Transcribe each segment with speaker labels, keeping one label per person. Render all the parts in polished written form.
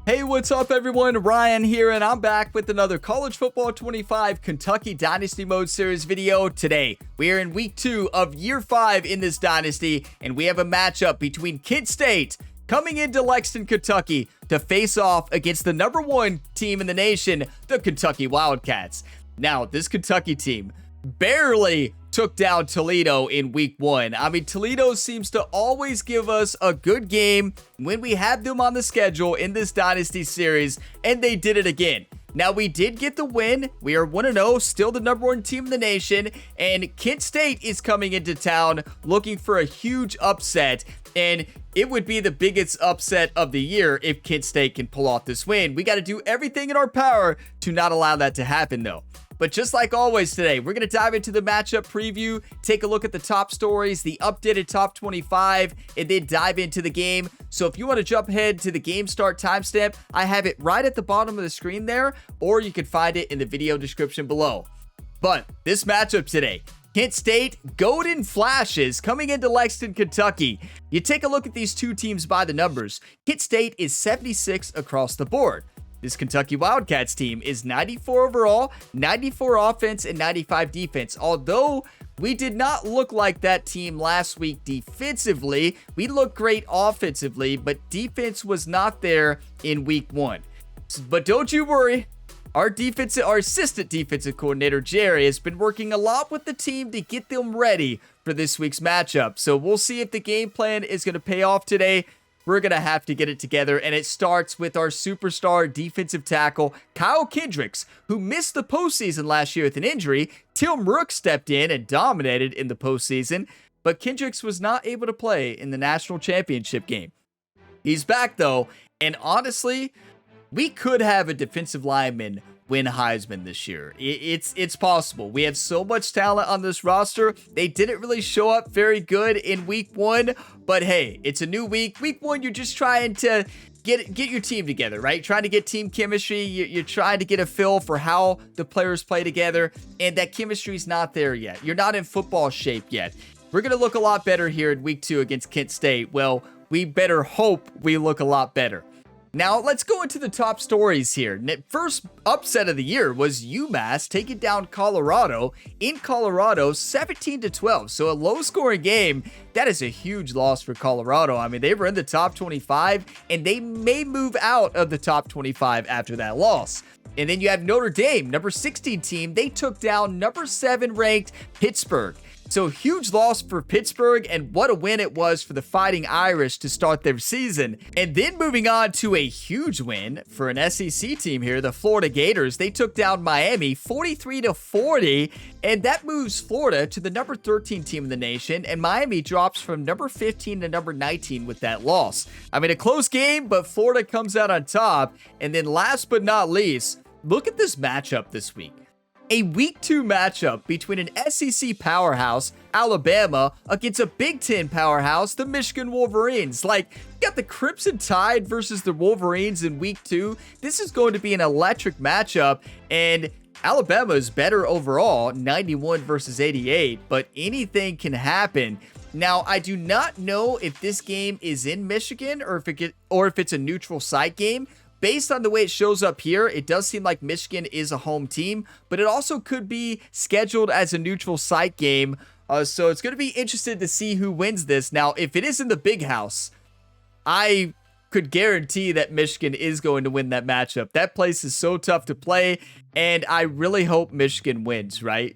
Speaker 1: Hey, what's up everyone? Ryan here, and I'm back with another College Football 25 Kentucky Dynasty Mode Series video. Today, we are in week 2 of year 5 in this dynasty, and we have a matchup between Kent State coming into Lexington, Kentucky to face off against the number 1 team in the nation, the Kentucky Wildcats. Now, this Kentucky team barely took down Toledo in week 1. I mean, Toledo seems to always give us a good game when we have them on the schedule in this Dynasty series, and they did it again. Now, we did get the win. We are 1-0, still the number 1 team in the nation, and Kent State is coming into town looking for a huge upset, and it would be the biggest upset of the year if Kent State can pull off this win. We got to do everything in our power to not allow that to happen, though. But just like always today, we're going to dive into the matchup preview, take a look at the top stories, the updated top 25, and then dive into the game. So if you want to jump ahead to the game start timestamp, I have it right at the bottom of the screen there, or you can find it in the video description below. But this matchup today, Kent State, Golden Flashes coming into Lexington, Kentucky. You take a look at these two teams by the numbers. Kent State is 76 across the board. This Kentucky Wildcats team is 94 overall, 94 offense, and 95 defense. Although we did not look like that team last week defensively, we looked great offensively, but defense was not there in week 1. But don't you worry. Our assistant defensive coordinator, Jerry, has been working a lot with the team to get them ready for this week's matchup. So we'll see if the game plan is going to pay off today. We're going to have to get it together, and it starts with our superstar defensive tackle, Kyle Kendricks, who missed the postseason last year with an injury. Tim Rook stepped in and dominated in the postseason, but Kendricks was not able to play in the national championship game. He's back, though, and honestly, we could have a defensive lineman win Heisman this year. It's possible. We have so much talent on this roster. They didn't really show up very good in week 1, but hey, it's a new week. Week 1, you're just trying to get your team together, right? Trying to get team chemistry. You're trying to get a feel for how the players play together, and that chemistry's not there yet. You're not in football shape yet. We're going to look a lot better here in week 2 against Kent State. Well, we better hope we look a lot better. Now, let's go into the top stories here. First upset of the year was UMass taking down Colorado in Colorado 17-12. So a low-scoring game. That is a huge loss for Colorado. I mean, they were in the top 25, and they may move out of the top 25 after that loss. And then you have Notre Dame, number 16 team. They took down number 7 ranked Pittsburgh. So huge loss for Pittsburgh, and what a win it was for the Fighting Irish to start their season. And then moving on to a huge win for an SEC team here, the Florida Gators. They took down Miami 43-40, and that moves Florida to the number 13 team in the nation, and Miami drops from number 15 to number 19 with that loss. I mean, a close game, but Florida comes out on top. And then last but not least, look at this matchup this week. A week 2 matchup between an SEC powerhouse, Alabama, against a Big Ten powerhouse, the Michigan Wolverines. Like, you got the Crimson Tide versus the Wolverines in week 2. This is going to be an electric matchup, and Alabama is better overall, 91 versus 88, but anything can happen. Now, I do not know if this game is in Michigan or if it's a neutral site game. Based on the way it shows up here, it does seem like Michigan is a home team, but it also could be scheduled as a neutral site game. So it's going to be interesting to see who wins this. Now, if it is in the Big House, I could guarantee that Michigan is going to win that matchup. That place is so tough to play, and I really hope Michigan wins, right?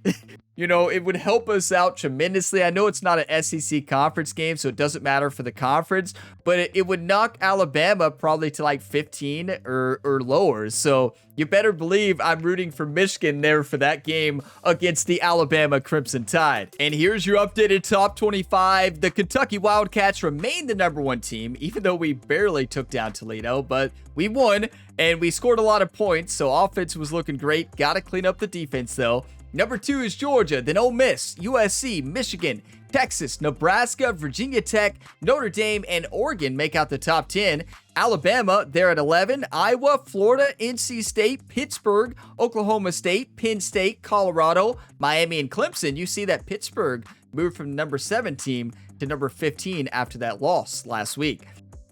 Speaker 1: You know, it would help us out tremendously. I know it's not an SEC conference game, so it doesn't matter for the conference, but it would knock Alabama probably to like 15 or lower. So you better believe I'm rooting for Michigan there for that game against the Alabama Crimson Tide. And here's your updated top 25. The Kentucky Wildcats remain the number 1 team, even though we barely took down Toledo, but we won and we scored a lot of points. So offense was looking great. Got to clean up the defense though. Number 2 is Georgia, then Ole Miss, USC, Michigan, Texas, Nebraska, Virginia Tech, Notre Dame, and Oregon make out the top 10. Alabama, they're at 11. Iowa, Florida, NC State, Pittsburgh, Oklahoma State, Penn State, Colorado, Miami, and Clemson. You see that Pittsburgh moved from number 7 team to number 15 after that loss last week.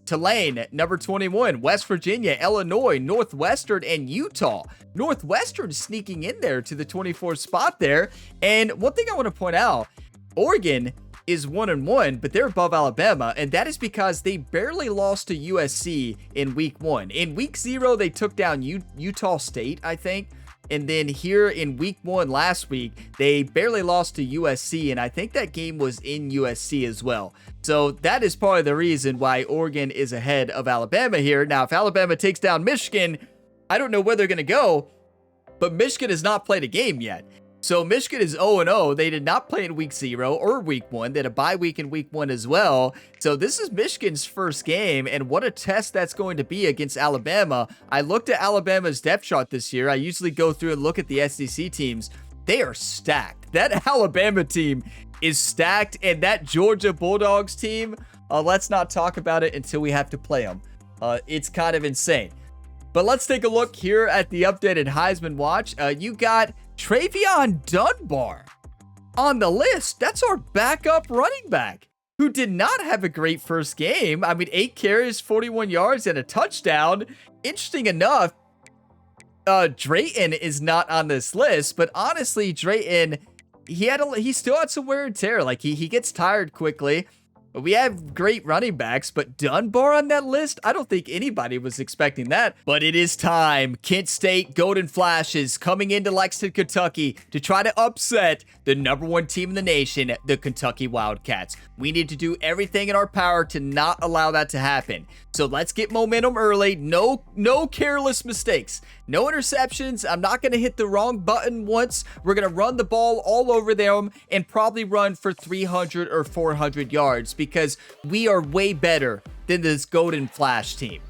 Speaker 1: Tulane at number 21, West Virginia, Illinois, Northwestern, and Utah. Northwestern sneaking in there to the 24th spot there. And one thing I want to point out, Oregon is 1-1, but they're above Alabama, and that is because they barely lost to USC in week 1. In week 0, they took down Utah State, I think. And then here in week 1 last week, they barely lost to USC, and I think that game was in USC as well. So that is part of the reason why Oregon is ahead of Alabama here. Now, if Alabama takes down Michigan, I don't know where they're going to go, but Michigan has not played a game yet. So Michigan is 0-0. They did not play in week 0 or week 1. They had a bye week in week 1 as well. So this is Michigan's first game, and what a test that's going to be against Alabama. I looked at Alabama's depth chart this year. I usually go through and look at the SEC teams. They are stacked. That Alabama team is stacked, and that Georgia Bulldogs team, let's not talk about it until we have to play them. It's kind of insane. But let's take a look here at the updated Heisman watch. You got Travion Dunbar on the list. That's our backup running back who did not have a great first game. I mean, 8 carries, 41 yards, and a touchdown. Interesting enough, Drayton is not on this list, but honestly, Drayton, he still had some wear and tear. Like, he gets tired quickly. We have great running backs, but Dunbar on that list? I don't think anybody was expecting that. But it is time. Kent State Golden Flashes coming into Lexington, Kentucky to try to upset the #1 team in the nation, the Kentucky Wildcats. We need to do everything in our power to not allow that to happen. So let's get momentum early. No careless mistakes. No interceptions. I'm not going to hit the wrong button once. We're going to run the ball all over them and probably run for 300 or 400 yards because we are way better than this Golden Flash team.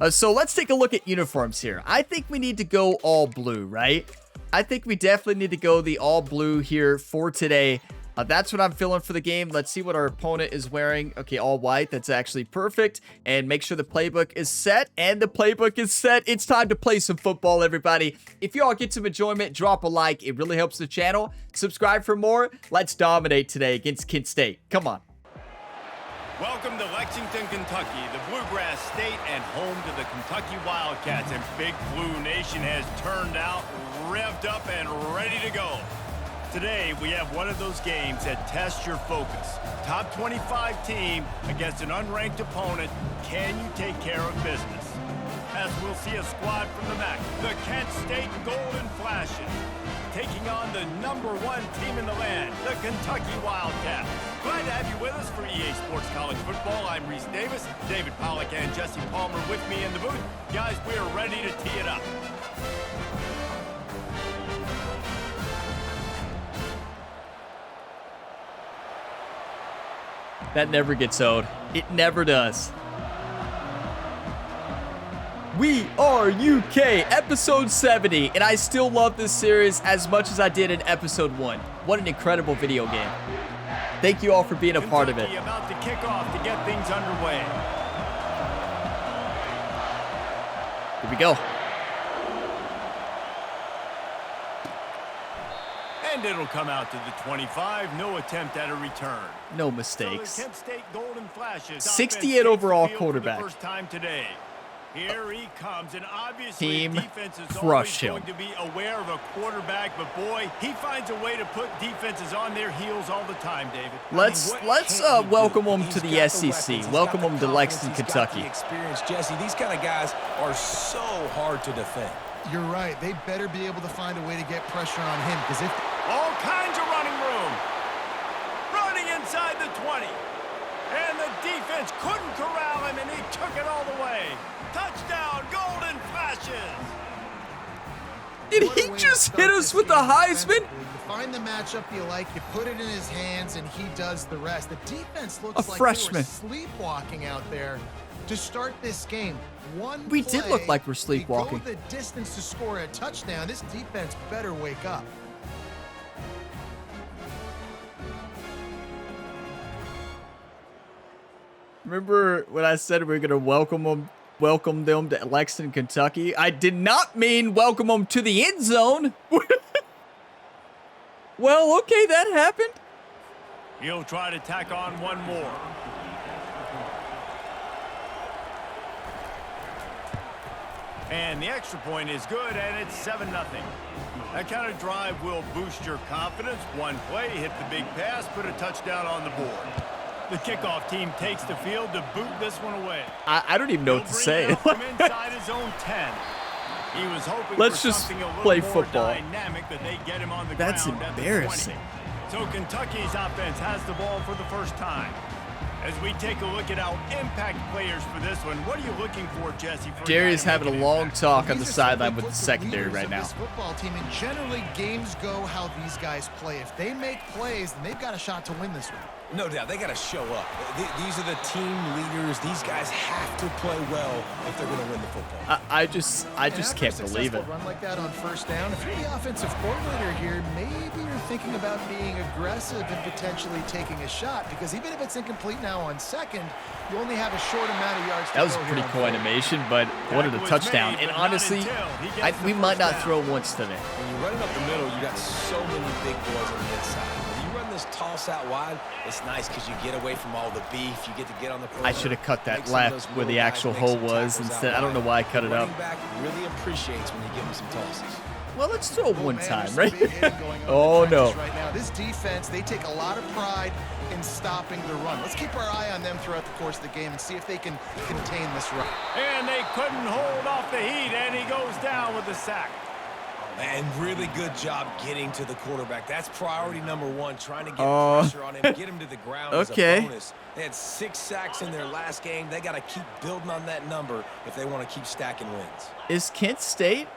Speaker 1: So let's take a look at uniforms here. I think we need to go all blue, right? I think we definitely need to go the all blue here for today. That's what I'm feeling for the game. Let's see what our opponent is wearing. Okay, all white. That's actually perfect. And make sure the playbook is set. And the playbook is set. It's time to play some football, everybody. If you all get some enjoyment, drop a like. It really helps the channel. Subscribe for more. Let's dominate today against Kent State. Come on.
Speaker 2: Welcome to Lexington, Kentucky, the Bluegrass State and home to the Kentucky Wildcats. And Big Blue Nation has turned out, revved up, and ready to go. Today, we have one of those games that tests your focus. Top 25 team against an unranked opponent. Can you take care of business? As we'll see a squad from the MAC, the Kent State Golden Flashes, taking on the #1 team in the land, the Kentucky Wildcats. Glad to have you with us for EA Sports College Football. I'm Reese Davis, David Pollack and Jesse Palmer with me in the booth. Guys, we are ready to tee it up.
Speaker 1: That never gets old. It never does. We are UK, episode 70, and I still love this series as much as I did in episode 1. What an incredible video game. Thank you all for being a part of it.
Speaker 2: About to kick off to get things underway.
Speaker 1: Here we go.
Speaker 2: And it'll come out to the 25. No attempt at a return.
Speaker 1: No mistakes.
Speaker 2: So the Kent State Golden Flashes
Speaker 1: 68 overall quarterback.
Speaker 2: First time today. Here he comes, and obviously
Speaker 1: Team
Speaker 2: defense is
Speaker 1: crush
Speaker 2: always going to be aware of a quarterback, but boy, he finds a way to put defenses on their heels all the time, David.
Speaker 1: Let's welcome him to the SEC. Welcome him to Lexington, Kentucky.
Speaker 3: Experience, Jesse. These kind of guys are so hard to defend.
Speaker 4: You're right. They better be able to find a way to get pressure on him because if
Speaker 2: all kinds of running room. Running inside the 20. And the defense couldn't corral him, and he took it all the way. Touchdown, Golden Flashes.
Speaker 1: Did he just hit us with the Heisman?
Speaker 4: You find the matchup you like, you put it in his hands, and he does the rest. The defense looks like
Speaker 1: freshman.
Speaker 4: they were sleepwalking out there to start this game.
Speaker 1: We did look like we're sleepwalking.
Speaker 4: They go the distance to score a touchdown. This defense better wake up.
Speaker 1: Remember when I said we were going to welcome them to Lexington, Kentucky? I did not mean welcome them to the end zone. Well, okay, that happened.
Speaker 2: He'll try to tack on one more. And the extra point is good, and it's 7-0. That kind of drive will boost your confidence. One play, hit the big pass, put a touchdown on the board. The kickoff team takes the field to boot this one away.
Speaker 1: I don't even know what to say.
Speaker 2: From inside his own 10. He was hoping
Speaker 1: Let's
Speaker 2: for
Speaker 1: just
Speaker 2: something a little
Speaker 1: play
Speaker 2: more
Speaker 1: football.
Speaker 2: dynamic, but they get him on the
Speaker 1: That's
Speaker 2: ground at the
Speaker 1: embarrassing.
Speaker 2: 20. So Kentucky's offense has the ball for the first time. As we take a look at our impact players for this one, what are you looking for, Jesse?
Speaker 1: Jerry is having a long talk on the sideline with the secondary right now.
Speaker 4: This football team, and generally games go how these guys play. If they make plays, then they've got a shot to win this one.
Speaker 3: No doubt, they got to show up. These are the team leaders. These guys have to play well if they're going to win the football.
Speaker 1: I just can't believe it.
Speaker 4: Run like that on first down. If you're the offensive coordinator here, maybe you're thinking about being aggressive and potentially taking a shot, because even if it's incomplete now on second, you only have a short amount of yards to go.
Speaker 1: That was a pretty cool animation, but wanted a touchdown. And honestly, we might not throw once today.
Speaker 3: When you run it up the middle, you got so many big boys on the inside. When you run this toss out wide, it's nice because you get away from all the beef. You get to get on the perimeter.
Speaker 1: I should have cut that left where the actual hole was instead. I don't know why I cut it up.
Speaker 3: Back really appreciates when you give him some tosses.
Speaker 1: Well, let's throw one time, right? Oh, no.
Speaker 4: Right now, this defense, they take a lot of pride in stopping the run. Let's keep our eye on them throughout the course of the game and see if they can contain this run.
Speaker 2: And they couldn't hold off the heat, and he goes down with the sack.
Speaker 3: And really good job getting to the quarterback. That's priority number one, trying to get pressure on him, get him to the ground as a bonus. They had 6 sacks in their last game. They got to keep building on that number if they want to keep stacking wins.
Speaker 1: Is Kent State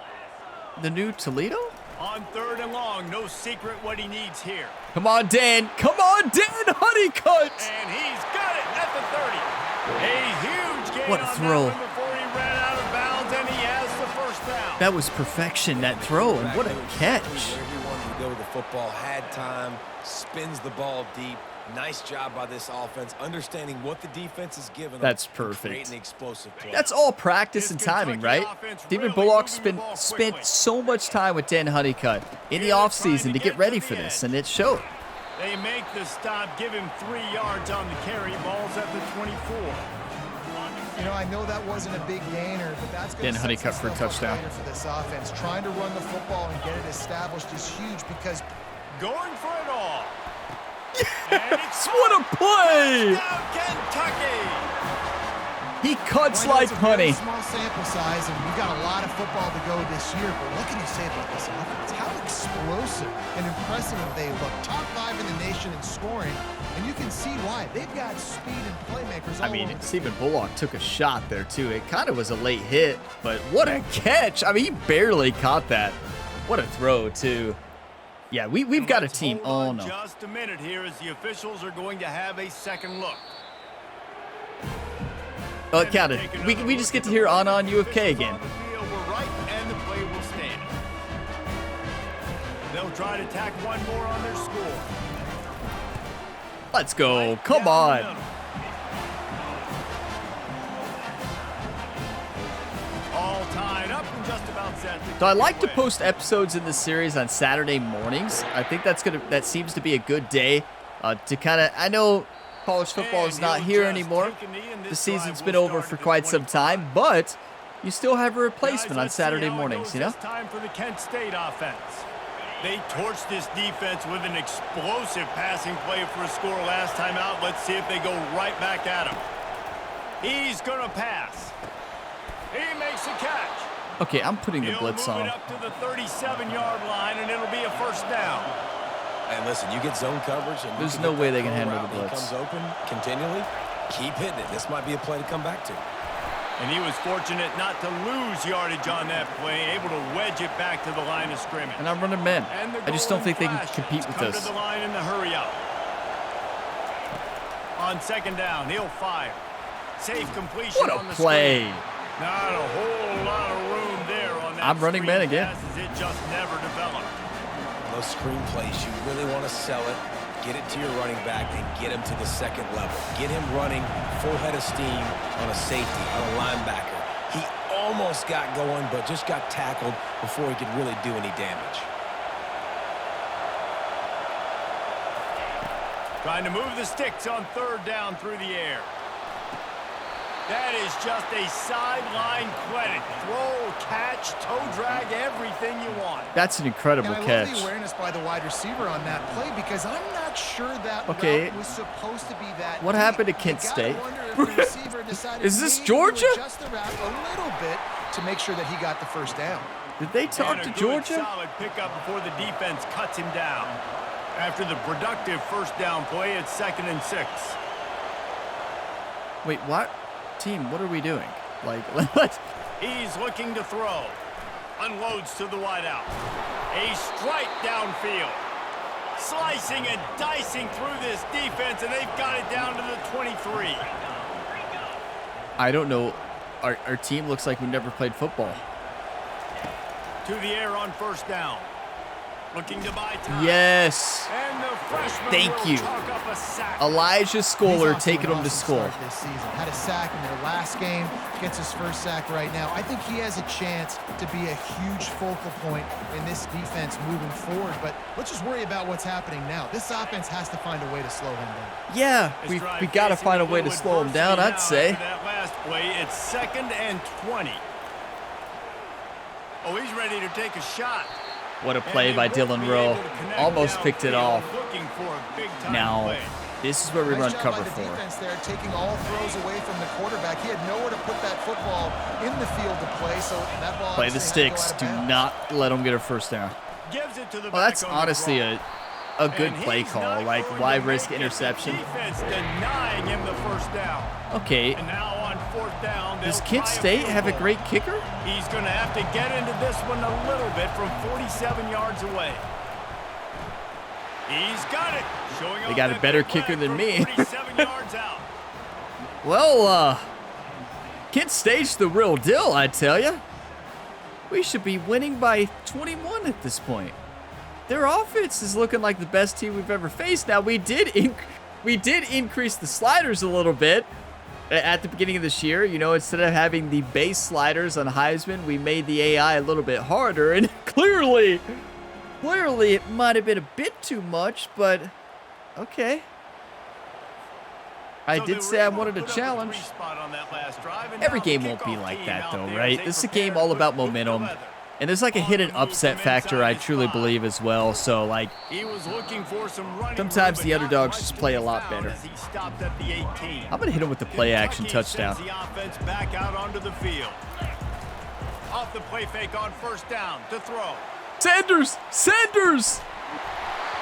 Speaker 1: the new Toledo?
Speaker 2: On 3rd and long, no secret what he needs here.
Speaker 1: Come on, Dan. Come on, Dan. Honeycutt.
Speaker 2: And he's got it at the 30. A huge gain
Speaker 1: what a
Speaker 2: on
Speaker 1: throw.
Speaker 2: that one before he ran out of bounds, and he has the first down.
Speaker 1: That was perfection, that throw, and what a catch.
Speaker 3: Where he wanted to go with the football, had time, spins the ball deep. Nice job by this offense, understanding what the defense is giving them.
Speaker 1: That's perfect.
Speaker 3: Creating explosive play.
Speaker 1: That's all practice and timing, right? Stephen Bullock spent so much time with Dan Honeycutt in the offseason to get ready for this, and it showed.
Speaker 2: They make the stop, give him 3 yards on the carry, balls at the 24.
Speaker 4: You know, I know that wasn't a big gainer, but that's going to
Speaker 1: Honeycutt for a touchdown.
Speaker 4: For this offense. Trying to run the football and get it established is huge because
Speaker 2: going for it all.
Speaker 1: Yes, what a play!
Speaker 2: Kentucky!
Speaker 1: He cuts like honey.
Speaker 4: Small sample size, and we've got a lot of football to go this year, but what can you say about this offense? How explosive and impressive they look. Top 5 in the nation in scoring, and you can see why. They've got speed and playmakers all over.
Speaker 1: Stephen Bullock took a shot there, too. It kind of was a late hit, but what a catch. I mean, he barely caught that. What a throw, too. Yeah, we've got a team. Oh, no.
Speaker 2: Just a minute here as the officials are going to have a second look.
Speaker 1: Oh, it counted. We just get to hear on UFK again.
Speaker 2: We're right, and the play will stand. They'll try to tack one more on their score.
Speaker 1: Let's go. Come on.
Speaker 2: All tied up and just about set.
Speaker 1: So I like to post episodes in this series on Saturday mornings. I think that seems to be a good day to kind of. I know college football is not here anymore. The season's been over for quite some time, but you still have a replacement on Saturday mornings, you know?
Speaker 2: Time for the Kent State offense. They torched this defense with an explosive passing play for a score last time out. Let's see if they go right back at him. He's going to pass. He makes a catch.
Speaker 1: Okay, I'm putting the blitz on.
Speaker 2: He'll move it up to the 37-yard line, and it'll be a first down.
Speaker 3: And listen, you get zone coverage. And
Speaker 1: there's no way they can handle the blitz.
Speaker 3: He comes open continually. Keep hitting it. This might be a play to come back to.
Speaker 2: And he was fortunate not to lose yardage on that play, able to wedge it back to the line of scrimmage.
Speaker 1: And I'm running men. I just don't think they can compete with us.
Speaker 2: To the line in the hurry up. On second down, he'll fire. Safe completion on the
Speaker 1: play.
Speaker 2: Screen. Not a whole lot of room there on that.
Speaker 1: I'm running men again.
Speaker 2: It just never developed.
Speaker 3: Those screen plays, you really want to sell it, get it to your running back, and get him to the second level. Get him running full head of steam on a safety, on a linebacker. He almost got going, but just got tackled before he could really do any damage.
Speaker 2: Trying to move the sticks on third down through the air. That is just a sideline credit. Throw, catch, toe drag, everything you want.
Speaker 1: That's an incredible
Speaker 4: and I
Speaker 1: catch.
Speaker 4: love the awareness by the wide receiver on that play because I'm not sure that
Speaker 1: Okay.
Speaker 4: route was supposed to be that
Speaker 1: What
Speaker 4: deep.
Speaker 1: happened to Kent
Speaker 4: You gotta
Speaker 1: State?
Speaker 4: wonder if the receiver decided
Speaker 1: Is this
Speaker 4: maybe
Speaker 1: Georgia?
Speaker 4: to adjust the route a little bit to make sure that he got the first down.
Speaker 1: Did they talk
Speaker 2: And
Speaker 1: to
Speaker 2: a good,
Speaker 1: Georgia?
Speaker 2: solid pickup before the defense cuts him down. After the productive first down play, it's 2nd and 6.
Speaker 1: Wait, what? Team, what are we doing? Like, let's...
Speaker 2: He's looking to throw. Unloads to the wideout. A strike downfield. Slicing and dicing through this defense, and they've got it down to the 23.
Speaker 1: I don't know. Our team looks like we never played football.
Speaker 2: To the air on first down. Looking to buy time.
Speaker 1: Yes.
Speaker 2: And the freshman
Speaker 1: Thank
Speaker 2: will
Speaker 1: you.
Speaker 2: chalk up a sack.
Speaker 1: Elijah
Speaker 4: He's
Speaker 1: Scholar
Speaker 4: off
Speaker 1: taking
Speaker 4: an
Speaker 1: him to
Speaker 4: awesome
Speaker 1: school.
Speaker 4: start this season. Had a sack in their last game, gets his first sack right now. I think he has a chance to be a huge focal point in this defense moving forward. But let's just worry about what's happening now. This offense has to find a way to slow him down.
Speaker 1: Yeah,
Speaker 2: This
Speaker 1: we
Speaker 2: drive
Speaker 1: got to
Speaker 2: facing
Speaker 1: find a
Speaker 2: a
Speaker 1: way to
Speaker 2: little
Speaker 1: slow him down,
Speaker 2: adversity
Speaker 1: I'd say.
Speaker 2: now after that last play, it's 2nd and 20. Oh, he's ready to take a shot.
Speaker 1: What a play by Dylan Rowe. Almost picked it off.
Speaker 2: Looking for a big-time
Speaker 1: Now,
Speaker 2: play.
Speaker 1: this is where we
Speaker 4: Nice
Speaker 1: run
Speaker 4: job
Speaker 1: cover
Speaker 4: by the
Speaker 1: for.
Speaker 4: defense there, taking all throws away from the quarterback. He had nowhere to put that football in the field to play, so that ball
Speaker 1: Play the
Speaker 4: obviously had to go
Speaker 1: sticks.
Speaker 4: out
Speaker 1: Do
Speaker 4: of bounds.
Speaker 1: not let them get a first down.
Speaker 2: Gives it to the
Speaker 1: Well, that's
Speaker 2: back on the
Speaker 1: honestly
Speaker 2: draw.
Speaker 1: a good
Speaker 2: And
Speaker 1: play
Speaker 2: he's
Speaker 1: call.
Speaker 2: not
Speaker 1: Like,
Speaker 2: going
Speaker 1: why
Speaker 2: to
Speaker 1: risk
Speaker 2: make it. The
Speaker 1: interception?
Speaker 2: defense denying him the first down.
Speaker 1: Okay.
Speaker 2: And now on 4th down,
Speaker 1: Does
Speaker 2: they'll
Speaker 1: Kent
Speaker 2: try a
Speaker 1: State
Speaker 2: field
Speaker 1: have a
Speaker 2: goal.
Speaker 1: great kicker?
Speaker 2: He's going to have to get into this one a little bit from 47 yards away. He's got it. Showing
Speaker 1: They
Speaker 2: off
Speaker 1: got a
Speaker 2: that
Speaker 1: better
Speaker 2: big
Speaker 1: kicker
Speaker 2: leg
Speaker 1: than
Speaker 2: from
Speaker 1: me.
Speaker 2: 47 yards out.
Speaker 1: Well, Kent State's the real deal, I tell you. We should be winning by 21 at this point. Their offense is looking like the best team we've ever faced. Now, we did increase the sliders a little bit at the beginning of this year. You know, instead of having the base sliders on Heisman, we made the AI a little bit harder. And clearly it might have been a bit too much, but okay. I
Speaker 2: So
Speaker 1: did
Speaker 2: they
Speaker 1: say
Speaker 2: were
Speaker 1: I
Speaker 2: able to
Speaker 1: wanted a
Speaker 2: put up
Speaker 1: challenge.
Speaker 2: 3 spot on that last drive, and
Speaker 1: Every
Speaker 2: now the
Speaker 1: game won't be
Speaker 2: kickoff
Speaker 1: like
Speaker 2: team
Speaker 1: that,
Speaker 2: out
Speaker 1: though,
Speaker 2: there
Speaker 1: right?
Speaker 2: as they
Speaker 1: This is a
Speaker 2: prepare
Speaker 1: game
Speaker 2: to
Speaker 1: all
Speaker 2: put
Speaker 1: about
Speaker 2: boot to
Speaker 1: momentum.
Speaker 2: leather.
Speaker 1: And there's like a
Speaker 2: On
Speaker 1: hidden
Speaker 2: the move
Speaker 1: upset
Speaker 2: from
Speaker 1: factor,
Speaker 2: inside
Speaker 1: I
Speaker 2: his
Speaker 1: truly
Speaker 2: 5.
Speaker 1: believe as well. So, like,
Speaker 2: He was looking for some running
Speaker 1: sometimes
Speaker 2: room,
Speaker 1: the
Speaker 2: but not
Speaker 1: underdogs
Speaker 2: much
Speaker 1: just
Speaker 2: to
Speaker 1: play
Speaker 2: be
Speaker 1: a lot
Speaker 2: found
Speaker 1: better.
Speaker 2: as he stopped at the 18.
Speaker 1: I'm going to hit him with the play action
Speaker 2: Kentucky
Speaker 1: touchdown.
Speaker 2: sends the offense back out onto the field. Off the play fake on first down to throw.
Speaker 1: Sanders! Sanders!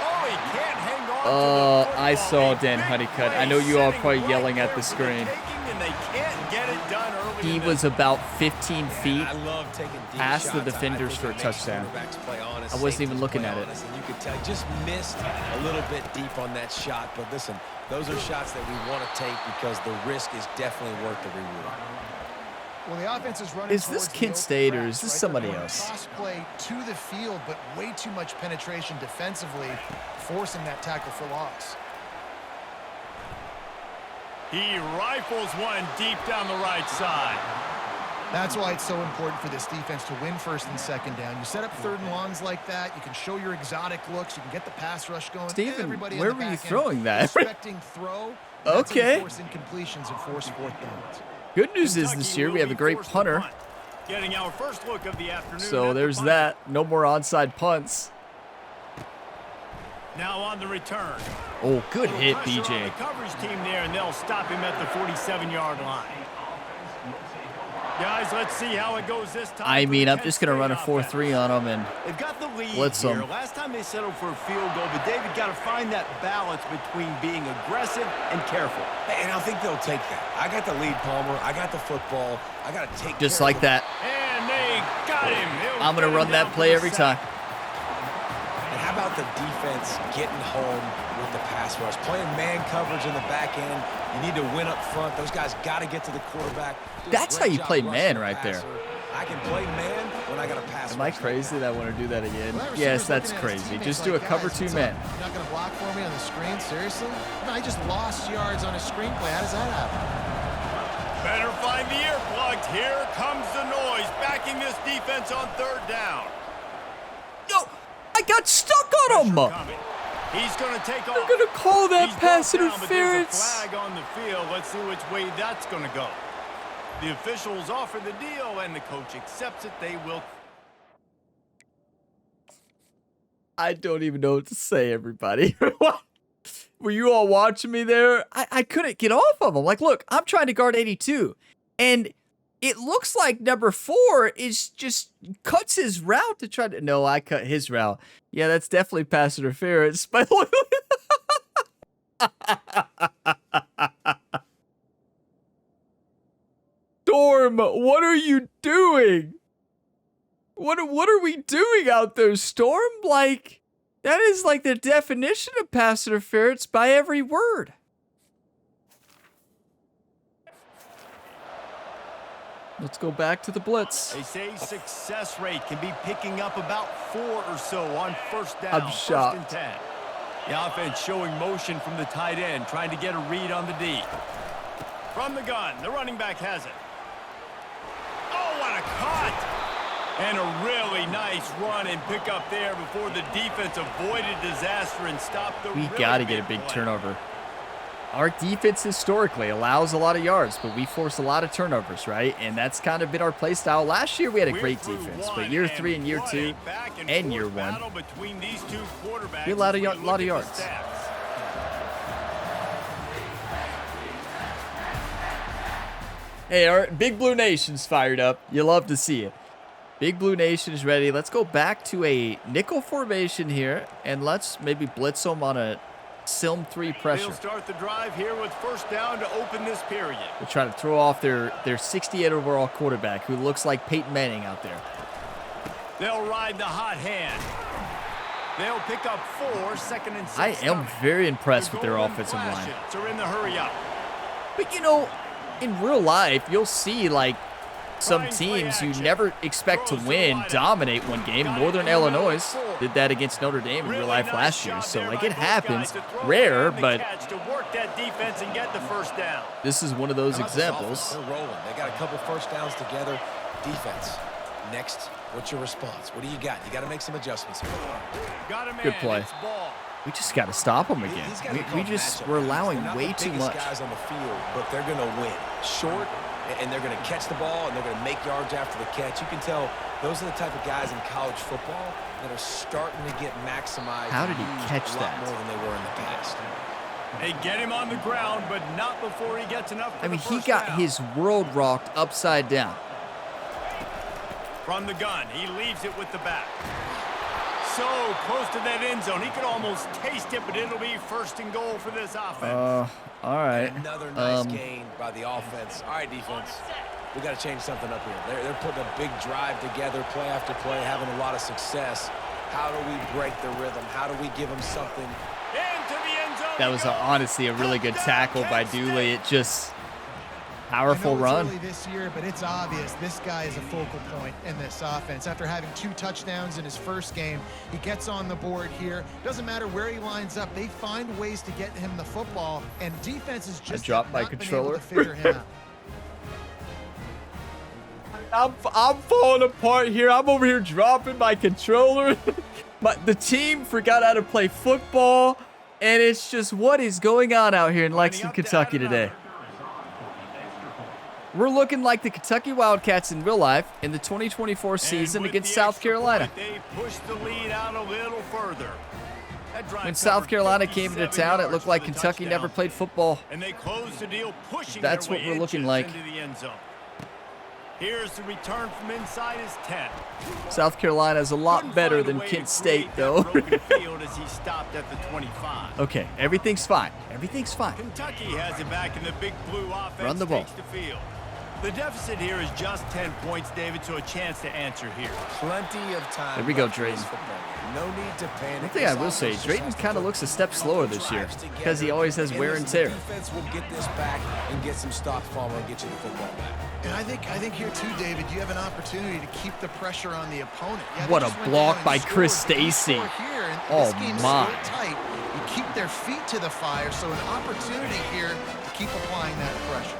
Speaker 2: Oh, he can't hang on to the football.
Speaker 1: I saw
Speaker 2: A
Speaker 1: Dan
Speaker 2: big
Speaker 1: Honeycutt.
Speaker 2: play
Speaker 1: I know you all are
Speaker 2: sitting
Speaker 1: probably
Speaker 2: right
Speaker 1: yelling at
Speaker 2: there
Speaker 1: the
Speaker 2: for
Speaker 1: screen.
Speaker 2: taking, and they can't get it done early
Speaker 1: He
Speaker 2: in
Speaker 1: was
Speaker 2: this.
Speaker 1: about 15 feet.
Speaker 3: I love taking deep
Speaker 1: past the
Speaker 3: shots.
Speaker 1: defenders
Speaker 3: I think
Speaker 1: for a
Speaker 3: it makes
Speaker 1: touchdown.
Speaker 3: quarterbacks play honest,
Speaker 1: I wasn't even
Speaker 3: safeties
Speaker 1: looking
Speaker 3: play
Speaker 1: at it.
Speaker 3: honest, and you could tell he just missed a little bit deep on that shot. But listen, those are shots that we want to take because the risk is definitely worth the reward.
Speaker 4: Well, the offense is running.
Speaker 1: Is this
Speaker 4: towards the
Speaker 1: Kent
Speaker 4: open
Speaker 1: State or
Speaker 4: grass,
Speaker 1: is this
Speaker 4: right?
Speaker 1: somebody
Speaker 4: They're running
Speaker 1: else?
Speaker 4: Cross play to the field, but way too much penetration defensively, forcing that tackle for loss.
Speaker 2: He rifles one deep down the right side.
Speaker 4: That's why it's so important for this defense to win first and second down. You set up third and longs like that, you can show your exotic looks, you can get the pass rush going.
Speaker 1: Steven,
Speaker 4: Everybody in
Speaker 1: where
Speaker 4: the
Speaker 1: were you
Speaker 4: back end
Speaker 1: throwing that?
Speaker 4: Expecting throw. That's how you
Speaker 1: Okay.
Speaker 4: force incompletions and force fourth downs.
Speaker 1: Good news is
Speaker 2: Kentucky
Speaker 1: this year
Speaker 2: will
Speaker 1: we have
Speaker 2: be
Speaker 1: a great
Speaker 2: forced to
Speaker 1: punter.
Speaker 2: punt. Getting our first look of the afternoon.
Speaker 1: So
Speaker 2: at the
Speaker 1: there's
Speaker 2: punt.
Speaker 1: that. No more onside punts.
Speaker 2: Now on the return.
Speaker 1: Oh, good
Speaker 2: Little
Speaker 1: hit,
Speaker 2: pressure on
Speaker 1: BJ.
Speaker 2: the coverage team there, and they'll stop him at the 47-yard line. Guys, let's see how it goes this time.
Speaker 1: I
Speaker 2: for
Speaker 1: mean,
Speaker 2: the
Speaker 1: I'm
Speaker 2: Kent
Speaker 1: just going to run a
Speaker 2: State
Speaker 1: 4-3
Speaker 2: offense.
Speaker 1: on him and
Speaker 2: They've got the lead
Speaker 1: Blitz
Speaker 2: here.
Speaker 1: 'em.
Speaker 2: Last time they settled for a field goal, but David got to find that balance between being aggressive and careful.
Speaker 3: And I think they'll take that. I got the lead, Palmer. I got the football. I got to take
Speaker 1: just
Speaker 3: care
Speaker 1: like
Speaker 3: of the
Speaker 1: that.
Speaker 2: And they got him. He'll
Speaker 1: I'm going
Speaker 2: get
Speaker 1: to run
Speaker 2: him
Speaker 1: that
Speaker 2: down
Speaker 1: play
Speaker 2: for the
Speaker 1: every
Speaker 2: sack.
Speaker 1: time.
Speaker 3: And how about the defense getting home with the pass rush? Playing man coverage in the back end. You need to win up front. Those guys got to get to the quarterback. Do a
Speaker 1: That's
Speaker 3: great
Speaker 1: how you
Speaker 3: job
Speaker 1: play
Speaker 3: rushing
Speaker 1: man
Speaker 3: the
Speaker 1: right there.
Speaker 3: passer. I can play man when I got a pass
Speaker 1: Am I
Speaker 3: rush like
Speaker 1: crazy
Speaker 3: that.
Speaker 1: that I want to do that again?
Speaker 4: Well, that
Speaker 1: Yes,
Speaker 4: receiver's
Speaker 1: that's
Speaker 4: looking at his
Speaker 1: crazy.
Speaker 4: teammates
Speaker 1: Just do a
Speaker 4: like,
Speaker 1: cover
Speaker 4: "Guys,
Speaker 1: 2
Speaker 4: what's
Speaker 1: man.
Speaker 4: up? You're not going to block for me on the screen? Seriously? No, he just lost yards on a screenplay. How does that happen?
Speaker 2: Better find the earplugs. Here comes the noise, backing this defense on third down.
Speaker 1: No, I got stuck on him.
Speaker 2: Pressure coming. He's going to take off.
Speaker 1: They're going to call that
Speaker 2: He's
Speaker 1: pass
Speaker 2: brought down, but there's a
Speaker 1: interference.
Speaker 2: flag on the field. Let's see which way that's going to go. The officials offer the deal, and the coach accepts it. They will.
Speaker 1: I don't even know what to say, everybody. What? Were you all watching me there? I couldn't get off of him. Like, look, I'm trying to guard 82, and it looks like number 4 is just cuts his route to try to. No, I cut his route. Yeah, that's definitely pass interference. But look. Storm, what are you doing? What are we doing out there, Storm? Like, that is like the definition of pass interference by every word. Let's go back to the blitz.
Speaker 2: They say success rate can be picking up about 4 or so on first down.
Speaker 1: I'm shocked.
Speaker 2: 1st and 10. The offense showing motion from the tight end, trying to get a read on the D. From the gun, the running back has it. Oh, what a cut! And a really nice run and pick up there before the defense avoided disaster and stopped the
Speaker 1: We got to get a big turnover. Our defense historically allows a lot of yards, but we force a lot of turnovers, right? And that's kind of been our play style. Last year, we had a great defense, but year 3 and year 2 and year 1, we allowed a lot of yards. Hey, our Big Blue Nation's fired up. You love to see it. Big Blue Nation is ready. Let's go back to a nickel formation here, and let's maybe blitz them on a Silm 3 pressure.
Speaker 2: They'll start the drive here with 1st down to open this period.
Speaker 1: They're trying to throw off their 68 overall quarterback, who looks like Peyton Manning out there.
Speaker 2: They'll ride the hot hand. They'll pick up 4, 2nd and 6.
Speaker 1: I am very impressed with their offensive line.
Speaker 2: Are in the hurry up.
Speaker 1: But, you know, in real life, you'll see, like, some teams you never expect to win dominate one game. Northern Illinois did that against Notre Dame in real life last year. So, like, it happens. Rare, but this is one of those examples.
Speaker 3: They're rolling. They got a couple 1st downs together. Defense. Next, what's your response? What do you got? You got to make some adjustments here.
Speaker 1: Good play. We just got to stop them again. We're allowing way too much.
Speaker 3: Guys on the field, but they're going to win. Short, and they're going to catch the ball, and they're going to make yards after the catch. You can tell those are the type of guys in college football that are starting to get maximized.
Speaker 1: How did he catch that?
Speaker 3: More than they were in the past.
Speaker 2: They get him on the ground, but not before he gets enough.
Speaker 1: I mean, he got his world rocked upside down.
Speaker 2: From the gun, he leaves it with the back. So close to that end zone, he could almost taste it, but it'll be 1st and goal for this offense.
Speaker 1: All right.
Speaker 3: Another nice gain by the offense. All right, defense. We got to change something up here. They're putting a big drive together, play after play, having a lot of success. How do we break the rhythm? How do we give them something?
Speaker 2: Into the end zone.
Speaker 1: That was honestly a really good tackle by Dooley. It just powerful run.
Speaker 4: Early this year, but it's obvious this guy is a focal point in this offense. After having 2 touchdowns in his 1st game, he gets on the board here. Doesn't matter where he lines up, they find ways to get him the football, and defense is just
Speaker 1: dropped my controller.
Speaker 4: To figure him out.
Speaker 1: I'm falling apart here. I'm over here dropping my controller. But the team forgot how to play football, and it's just what is going on out here in Lexington, Kentucky today. We're looking like the Kentucky Wildcats in real life in the 2024 season against South Carolina.
Speaker 2: They pushed the lead out a little further.
Speaker 1: When South Carolina came into town, it looked like Kentucky never played football.
Speaker 2: And they closed the deal, pushing
Speaker 1: That's what we're looking like.
Speaker 2: into the end zone. Here's the return from inside his 10.
Speaker 1: South Carolina is a lot better than Kent State, though.
Speaker 2: As he stopped at the 25.
Speaker 1: Okay, everything's fine. Everything's fine.
Speaker 2: Kentucky has it back in the big blue offense.
Speaker 1: Run the ball.
Speaker 2: Takes the field. The deficit here is just 10 points, David, so a chance to answer here.
Speaker 3: Plenty of time.
Speaker 1: There we go, Drayton.
Speaker 3: No need to panic.
Speaker 1: One thing I will say, Drayton kind of looks a step slower this year because he always has wear and tear.
Speaker 3: Defense will get this back and get some stops forward and get you the football back.
Speaker 4: And I think here too, David, you have an opportunity to keep the pressure on the opponent. Yeah,
Speaker 1: what a block by Chris Stacy. Oh my.
Speaker 4: Tight. You keep their feet to the fire, so an opportunity here to keep applying that pressure.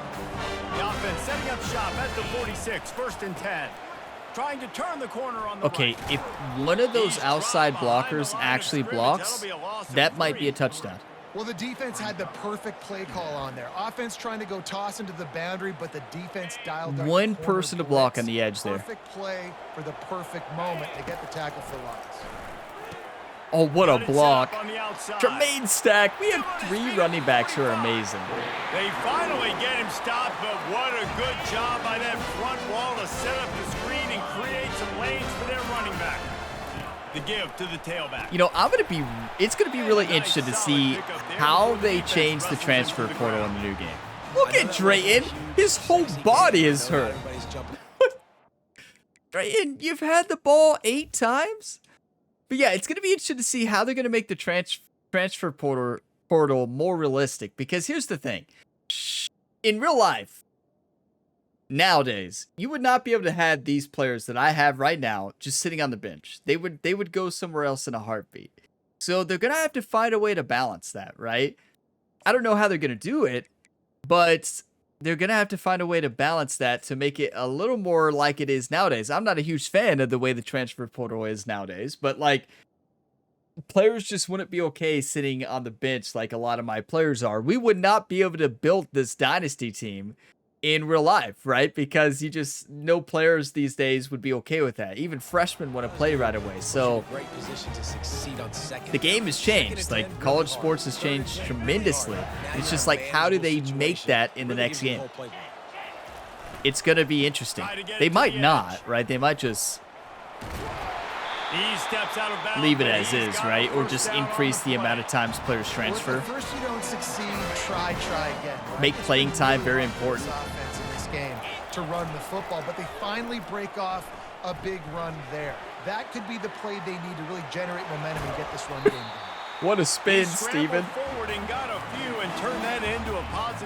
Speaker 2: The offense setting up shop at the 46, 1st and 10. Trying to turn the corner on the
Speaker 1: Okay,
Speaker 2: right.
Speaker 1: if one of those outside blockers actually blocks, that might be a touchdown.
Speaker 4: Well, the defense had the perfect play call on there. Offense trying to go toss into the boundary, but the defense dialed up
Speaker 1: One
Speaker 4: the corner
Speaker 1: person to block on
Speaker 4: blitz.
Speaker 1: the edge there.
Speaker 4: Perfect play for the perfect moment. They get the tackle for loss.
Speaker 1: Oh, what a block.
Speaker 2: On the outside.
Speaker 1: Tremaine Stack. We have 3 running backs who are amazing.
Speaker 2: They finally get him stopped, but what a good job by that front wall to set up the screen and create some lanes for their running back. The give to the tailback.
Speaker 1: You know, it's going to be really interesting to see how they change the transfer portal in the new game. Look at Drayton. His whole body is hurt. Drayton, you've had the ball 8 times? But yeah, it's going to be interesting to see how they're going to make the transfer portal more realistic. Because here's the thing. In real life, nowadays, you would not be able to have these players that I have right now just sitting on the bench. They would go somewhere else in a heartbeat. So they're going to have to find a way to balance that, right? I don't know how they're going to do it, but they're going to have to find a way to balance that to make it a little more like it is nowadays. I'm not a huge fan of the way the transfer portal is nowadays, but like players just wouldn't be okay sitting on the bench like a lot of my players are. We would not be able to build this dynasty team in real life, right? Because no players these days would be okay with that. Even freshmen want to play right away. So the game has changed. Like college sports has changed tremendously. It's just like, how do they make that in the next game? It's going to be interesting. They might not, right? They might just
Speaker 2: He steps out of bounds,
Speaker 1: leave it as is, right? Or just increase the amount of times players transfer.
Speaker 4: First you don't succeed, try again. Right?
Speaker 1: Make playing time very important.
Speaker 4: Offense in this game to run the football, but they finally break off a big run there. That could be the play they need to really generate momentum and get this run game going.
Speaker 1: What a spin, Steven.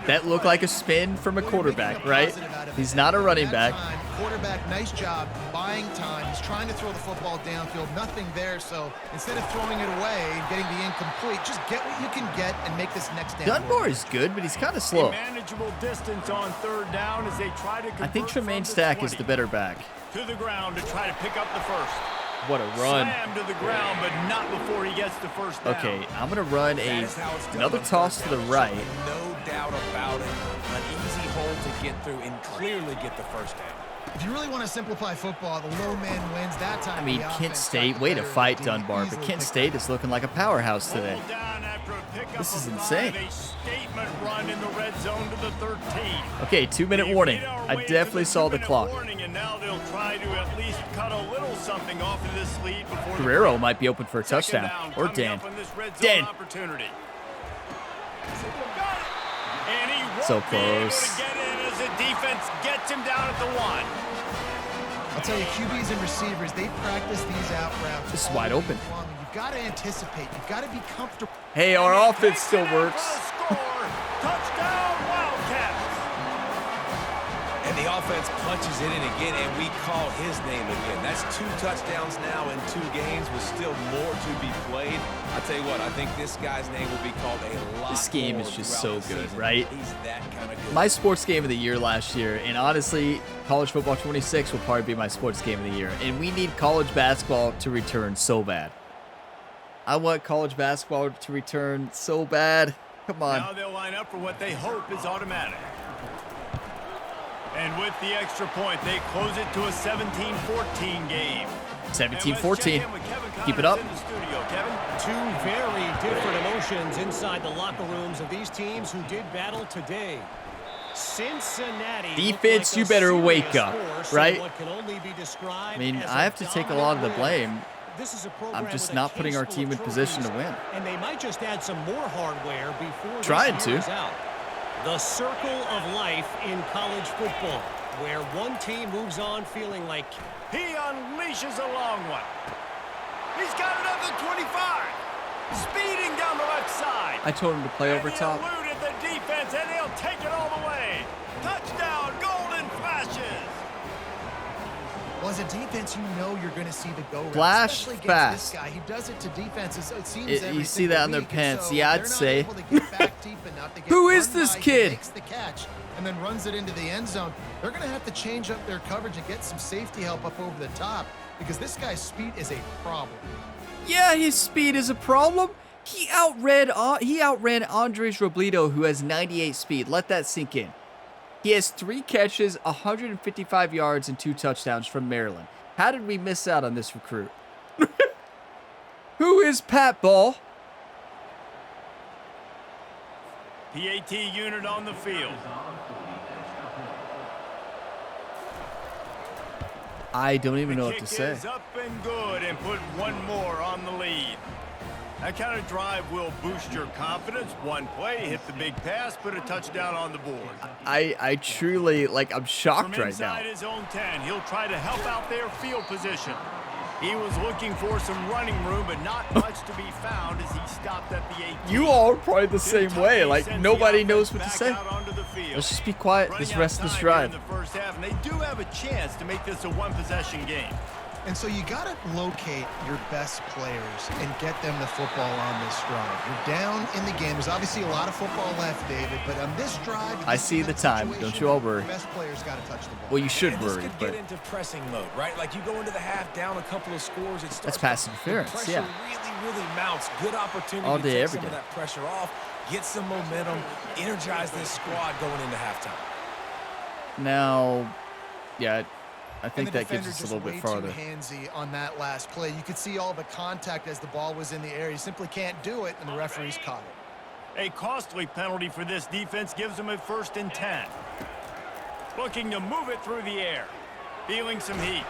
Speaker 1: That looked like a spin from a quarterback, right? He's not a running back.
Speaker 4: Quarterback, nice job buying time. He's trying to throw the football downfield. Nothing there, so instead of throwing it away and getting the incomplete, just get what you can get and make this next down.
Speaker 1: Dunbar is good, but he's kind of slow.
Speaker 2: Manageable distance on 3rd down as they try to
Speaker 1: I think Tremaine Stack is the better back.
Speaker 2: To the ground to try to pick up the first.
Speaker 1: What a run.
Speaker 2: Slam to the ground, but not before he gets the first down.
Speaker 1: Okay, I'm going to run another toss to the right.
Speaker 3: No doubt about it. An easy hole to get through and clearly get the first down.
Speaker 4: If you really want to simplify football, the low man wins that time.
Speaker 1: I mean, Kent State, way to fight Dunbar, but Kent State is looking like a powerhouse today. This is insane.
Speaker 2: Run in the red zone to the 13.
Speaker 1: Okay, 2-minute warning. I definitely saw the clock.
Speaker 2: And now they'll try to at least cut a little something off of this lead before
Speaker 1: Guerrero might be open for a touchdown. Or Dan. Dan. So close.
Speaker 2: As the defense gets him down at the 1.
Speaker 4: I'll tell you, QBs and receivers, they practice these out routes.
Speaker 1: This is wide open.
Speaker 4: You've got to anticipate. You've got to be comfortable.
Speaker 1: Hey, our offense still works.
Speaker 2: Touchdown, Wildcats.
Speaker 3: And the offense punches it in again, and we call his name again. That's 2 touchdowns now in 2 games with still more to be played. I tell you what, I think this guy's name will be called a lot.
Speaker 1: This game is just so good, right?
Speaker 3: He's that kind of good.
Speaker 1: My sports game of the year last year, and honestly, college football 26 will probably be my sports game of the year. And we need college basketball to return so bad. I want college basketball to return so bad. Come on.
Speaker 2: Now they'll line up for what they hope is automatic. And with the extra point, they close it to a 17-14 game.
Speaker 1: 17-14. Keep it up.
Speaker 5: Two very different emotions inside the locker rooms of these teams who did battle today. Cincinnati.
Speaker 1: Defense,
Speaker 5: like
Speaker 1: you better wake up, right?
Speaker 5: I
Speaker 1: mean, I have to take a lot of the blame. I'm just not putting our team in position to win.
Speaker 5: And they might just add some more hardware before
Speaker 1: trying to.
Speaker 5: Out. The circle of life in college football, where one team moves on feeling like
Speaker 2: he unleashes a long one. He's got another 25. Speeding down the left side.
Speaker 1: I told him to play over top.
Speaker 2: He eluded the defense, and he'll take it all the way. Touchdown, golden flashes.
Speaker 4: Well, as a defense, you know you're going to see the go route.
Speaker 1: Flash fast.
Speaker 4: This guy. He does it to defenses. It seems
Speaker 1: You see that on their pants.
Speaker 4: So
Speaker 1: yeah, I'd say.
Speaker 4: Who
Speaker 1: Who is this kid?
Speaker 4: Makes the catch and then runs it into the end zone. They're going to have to change up their coverage and get some safety help up over the top because this guy's speed is a problem.
Speaker 1: Yeah, his speed is a problem. He outran Andres Robledo, who has 98 speed. Let that sink in. He has 3 catches, 155 yards, and 2 touchdowns from Maryland. How did we miss out on this recruit? Who is Pat Ball?
Speaker 2: PAT unit on the field.
Speaker 1: I don't even know what to
Speaker 2: The
Speaker 1: say.
Speaker 2: kick is up and good and put one more on the lead. That kind of drive will boost your confidence. One play, hit the big pass, put a touchdown on the board.
Speaker 1: I truly, like, I'm shocked
Speaker 2: From
Speaker 1: right now.
Speaker 2: inside his own 10, he'll try to help out their field position. He was looking for some running room, but not much to be found as he stopped at the 18.
Speaker 1: You all are probably the same way. Like,
Speaker 2: Sends
Speaker 1: nobody
Speaker 2: the
Speaker 1: knows
Speaker 2: offense
Speaker 1: what to
Speaker 2: back
Speaker 1: say.
Speaker 2: out onto the field.
Speaker 1: Let's just be quiet this
Speaker 2: Running
Speaker 1: rest of this
Speaker 2: outside
Speaker 1: drive.
Speaker 2: here in the first half, and they do have a chance to make this a one-possession game.
Speaker 4: And so you got to locate your best players and get them the football on this drive. You're down in the game. There's obviously a lot of football left, David, but on this drive,
Speaker 1: I see the time. Don't you all worry.
Speaker 4: The best players got to touch the ball.
Speaker 1: Well, you should
Speaker 3: And this
Speaker 1: worry,
Speaker 3: could
Speaker 1: but
Speaker 3: get into pressing mode, right? Like you go into the half down a couple of scores. It starts
Speaker 1: that's pass
Speaker 3: to-
Speaker 1: interference,
Speaker 3: the
Speaker 1: yeah.
Speaker 3: pressure really mounts. Good opportunity
Speaker 1: All
Speaker 3: to
Speaker 1: day,
Speaker 3: take
Speaker 1: every
Speaker 3: some of
Speaker 1: day.
Speaker 3: that pressure off, get some momentum, energize this squad going into halftime.
Speaker 1: now, yeah, I think
Speaker 4: And the
Speaker 1: that gives
Speaker 4: defender
Speaker 1: us a
Speaker 4: just
Speaker 1: little bit
Speaker 4: way
Speaker 1: farther.
Speaker 4: too handsy on that last play. You could see all the contact as the ball was in the air. You simply can't do it, and the referees caught it.
Speaker 2: A costly penalty for this defense gives them a 1st and 10. Looking to move it through the air. Feeling some heat.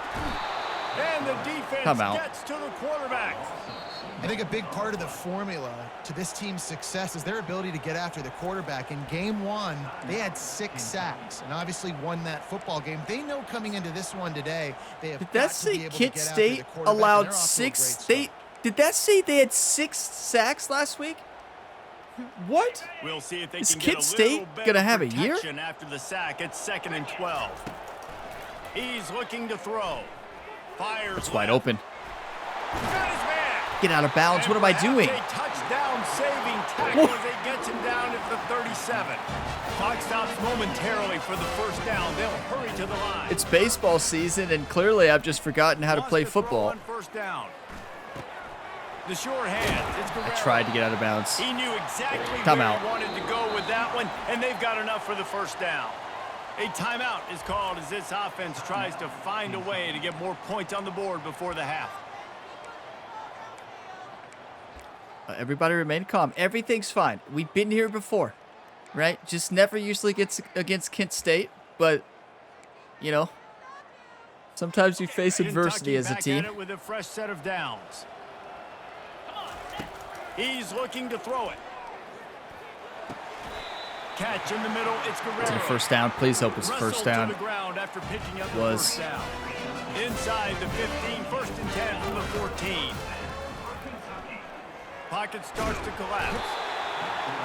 Speaker 2: And the defense
Speaker 1: Timeout.
Speaker 2: gets to the quarterback.
Speaker 4: I think a big part of the formula to this team's success is their ability to get after the quarterback. In game 1, they had 6 sacks and obviously won that football game. They know coming into this one today, they have
Speaker 1: Did
Speaker 4: got
Speaker 1: that
Speaker 4: to be
Speaker 1: say
Speaker 4: able to
Speaker 1: Kent
Speaker 4: get after
Speaker 1: State
Speaker 4: the quarterback, and
Speaker 1: allowed
Speaker 4: they're off to a
Speaker 1: 6?
Speaker 4: great start.
Speaker 1: Did that say they had 6 sacks last week? What?
Speaker 2: We'll see if they
Speaker 1: Is
Speaker 2: can
Speaker 1: Kent
Speaker 2: get a
Speaker 1: State
Speaker 2: little better
Speaker 1: gonna have a year?
Speaker 2: protection after the sack. It's 2nd and 12. He's looking to throw. Fires
Speaker 1: It's wide
Speaker 2: left.
Speaker 1: open.
Speaker 2: Got his man.
Speaker 1: Get out of bounds.
Speaker 2: And
Speaker 1: What am I
Speaker 2: perhaps
Speaker 1: doing?
Speaker 2: A touchdown saving tackle as they get him down at the 37. Clock stops momentarily for the 1st down. They'll hurry to the line.
Speaker 1: It's baseball season, and clearly I've just forgotten how to
Speaker 2: Lost
Speaker 1: play
Speaker 2: the throw
Speaker 1: football.
Speaker 2: on 1st down. The sure hands. It's
Speaker 1: I
Speaker 2: Guerrero.
Speaker 1: tried to get out of bounds.
Speaker 2: He knew exactly
Speaker 1: Timeout.
Speaker 2: where he wanted to go with that one, and they've got enough for the 1st down. A timeout is called as this offense tries to find a way to get more points on the board before the half.
Speaker 1: Everybody remain calm. Everything's fine. We've been here before, right? Just never usually gets against Kent State, but, you know, sometimes you face adversity
Speaker 2: Kentucky
Speaker 1: as a
Speaker 2: back
Speaker 1: team.
Speaker 2: at it with a fresh set of downs. He's looking to throw it. Catch in the middle. It's Guerrero.
Speaker 1: It's a 1st down. Please hope it's
Speaker 2: Wrestled
Speaker 1: 1st down.
Speaker 2: to the ground after picking up the
Speaker 1: Was.
Speaker 2: 1st down. Inside the 15, 1st and 10 from the 14. Pocket starts to collapse.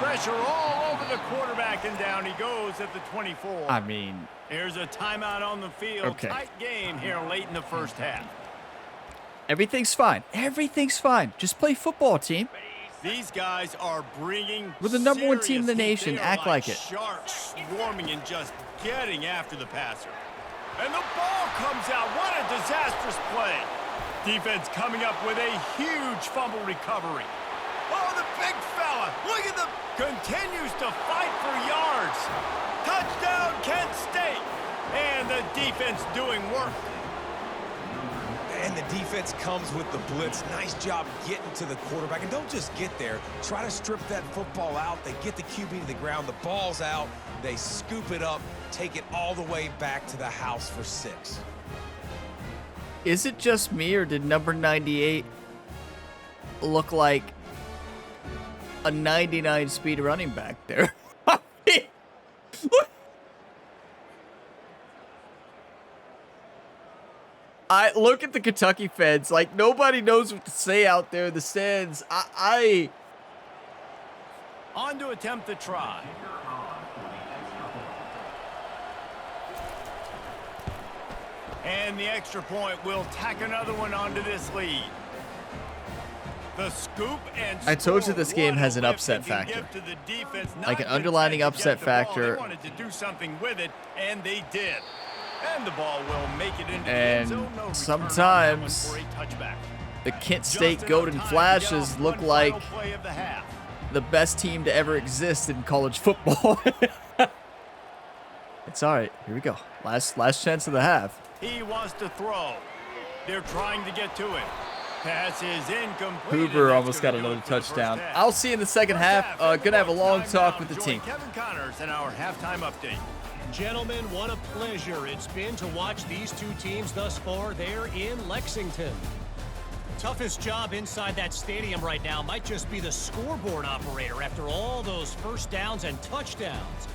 Speaker 2: Pressure all over the quarterback, and down he goes at the 24.
Speaker 1: I mean,
Speaker 2: Here's a timeout on the field.
Speaker 1: Okay.
Speaker 2: Tight game here late in the 1st half.
Speaker 1: everything's fine. Everything's fine. Just play football, team.
Speaker 2: These guys are bringing
Speaker 1: We're the number 1 team in the
Speaker 2: serious heat.
Speaker 1: nation.
Speaker 2: They are
Speaker 1: Act like it.
Speaker 2: Sharks swarming and just getting after the passer. And the ball comes out. What a disastrous play. Defense coming up with a huge fumble recovery. Oh, the big fella. Look at the... Continues to fight for yards. Touchdown, Kent State. And the defense doing work.
Speaker 3: And the defense comes with the blitz. Nice job getting to the quarterback. And don't just get there. Try to strip that football out. They get the QB to the ground. The ball's out. They scoop it up, take it all the way back to the house for 6.
Speaker 1: Is it just me, or did number 98 look like a 99 speed running back there? I look at the Kentucky fans, like, nobody knows what to say out there in the stands.
Speaker 2: On to attempt the try. And the extra point will tack another one onto this lead. The scoop and
Speaker 1: I told you
Speaker 2: score.
Speaker 1: this game
Speaker 2: What
Speaker 1: has
Speaker 2: a
Speaker 1: an
Speaker 2: lift
Speaker 1: upset
Speaker 2: they can
Speaker 1: factor.
Speaker 2: give to the defense.
Speaker 1: Like
Speaker 2: Not
Speaker 1: an underlining
Speaker 2: content to
Speaker 1: upset
Speaker 2: get the ball.
Speaker 1: factor.
Speaker 2: They wanted to do something with it, and they did. And the ball will make it into the
Speaker 1: And
Speaker 2: end zone. No return on that one
Speaker 1: sometimes
Speaker 2: for a touchback.
Speaker 1: the Kent State Golden Flashes look like the best team to ever exist in college football. It's all right. Here we go. Last chance of the half.
Speaker 2: He wants to throw. They're trying to get to it. Pass is incomplete.
Speaker 1: Hoover almost got another touchdown. I'll see you in the second half. Gonna have a long talk with the team.
Speaker 2: Kevin Connors and our halftime update.
Speaker 5: Gentlemen, what a pleasure it's been to watch these two teams thus far there in Lexington. Toughest job inside that stadium right now might just be the scoreboard operator after all those first downs and touchdowns.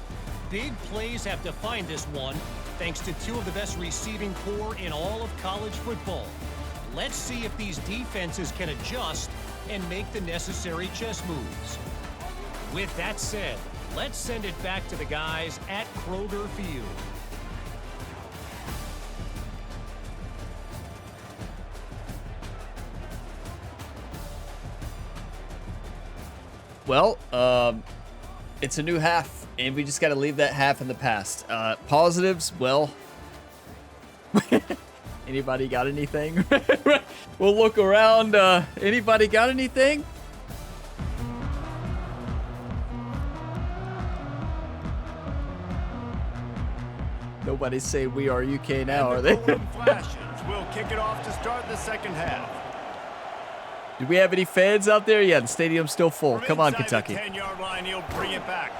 Speaker 5: Big plays have defined this one, thanks to two of the best receiving corps in all of college football. Let's see if these defenses can adjust and make the necessary chess moves. With that said, let's send it back to the guys at Kroger Field.
Speaker 1: Well, it's a new half, and we just got to leave that half in the past. Positives, well, anybody got anything? We'll look around. Anybody got anything? Nobody say we are UK now, are they?
Speaker 2: Flashes will kick it off to start the second half.
Speaker 1: Do we have any fans out there? Yeah, the stadium's still full. Come on, Kentucky.
Speaker 2: The 10-yard line, he'll bring it back.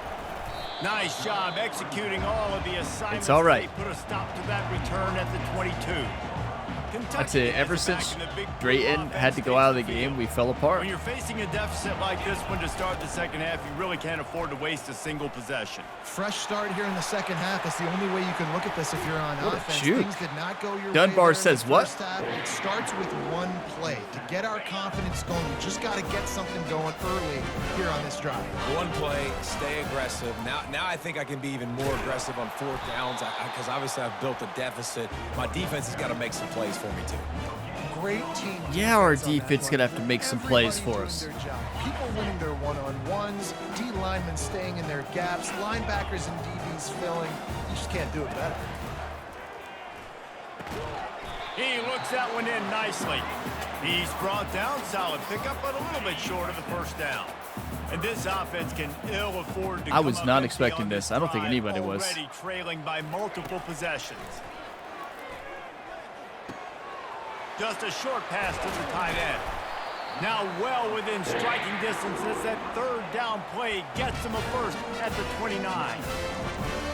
Speaker 2: Nice job executing all of the assignments.
Speaker 1: It's all right.
Speaker 2: They put a stop to that return at the 22.
Speaker 1: I'd say ever since Drayton had to go out of the game, we fell apart.
Speaker 2: When you're facing a deficit like this one to start the second half, you really can't afford to waste a single possession.
Speaker 4: Fresh start here in the second half. That's the only way you can look at this if you're on offense.
Speaker 1: Shoot.
Speaker 4: Things did not go your
Speaker 1: Dunbar
Speaker 4: way
Speaker 1: says what?
Speaker 4: Half. It starts with one play. To get our confidence going, we just got to get something going early here on this drive.
Speaker 3: One play, stay aggressive. Now I think I can be even more aggressive on fourth downs because obviously I've built a deficit. My defense has got to make some plays for me too.
Speaker 4: Great team.
Speaker 1: Yeah, our defense gonna have to make some plays for us.
Speaker 4: People winning their one-on-ones, D linemen staying in their gaps, linebackers and DBs filling. You just can't do it better.
Speaker 2: He looks that one in nicely. He's brought down, solid pickup, but a little bit short of the first down. And this offense can ill afford to
Speaker 1: I was
Speaker 2: come
Speaker 1: not
Speaker 2: up
Speaker 1: expecting
Speaker 2: empty on
Speaker 1: this. I don't think
Speaker 2: drive,
Speaker 1: anybody was.
Speaker 2: already trailing by multiple possessions. Just a short pass to the tight end. Now well within striking distance as that third down play gets him a first at the 29.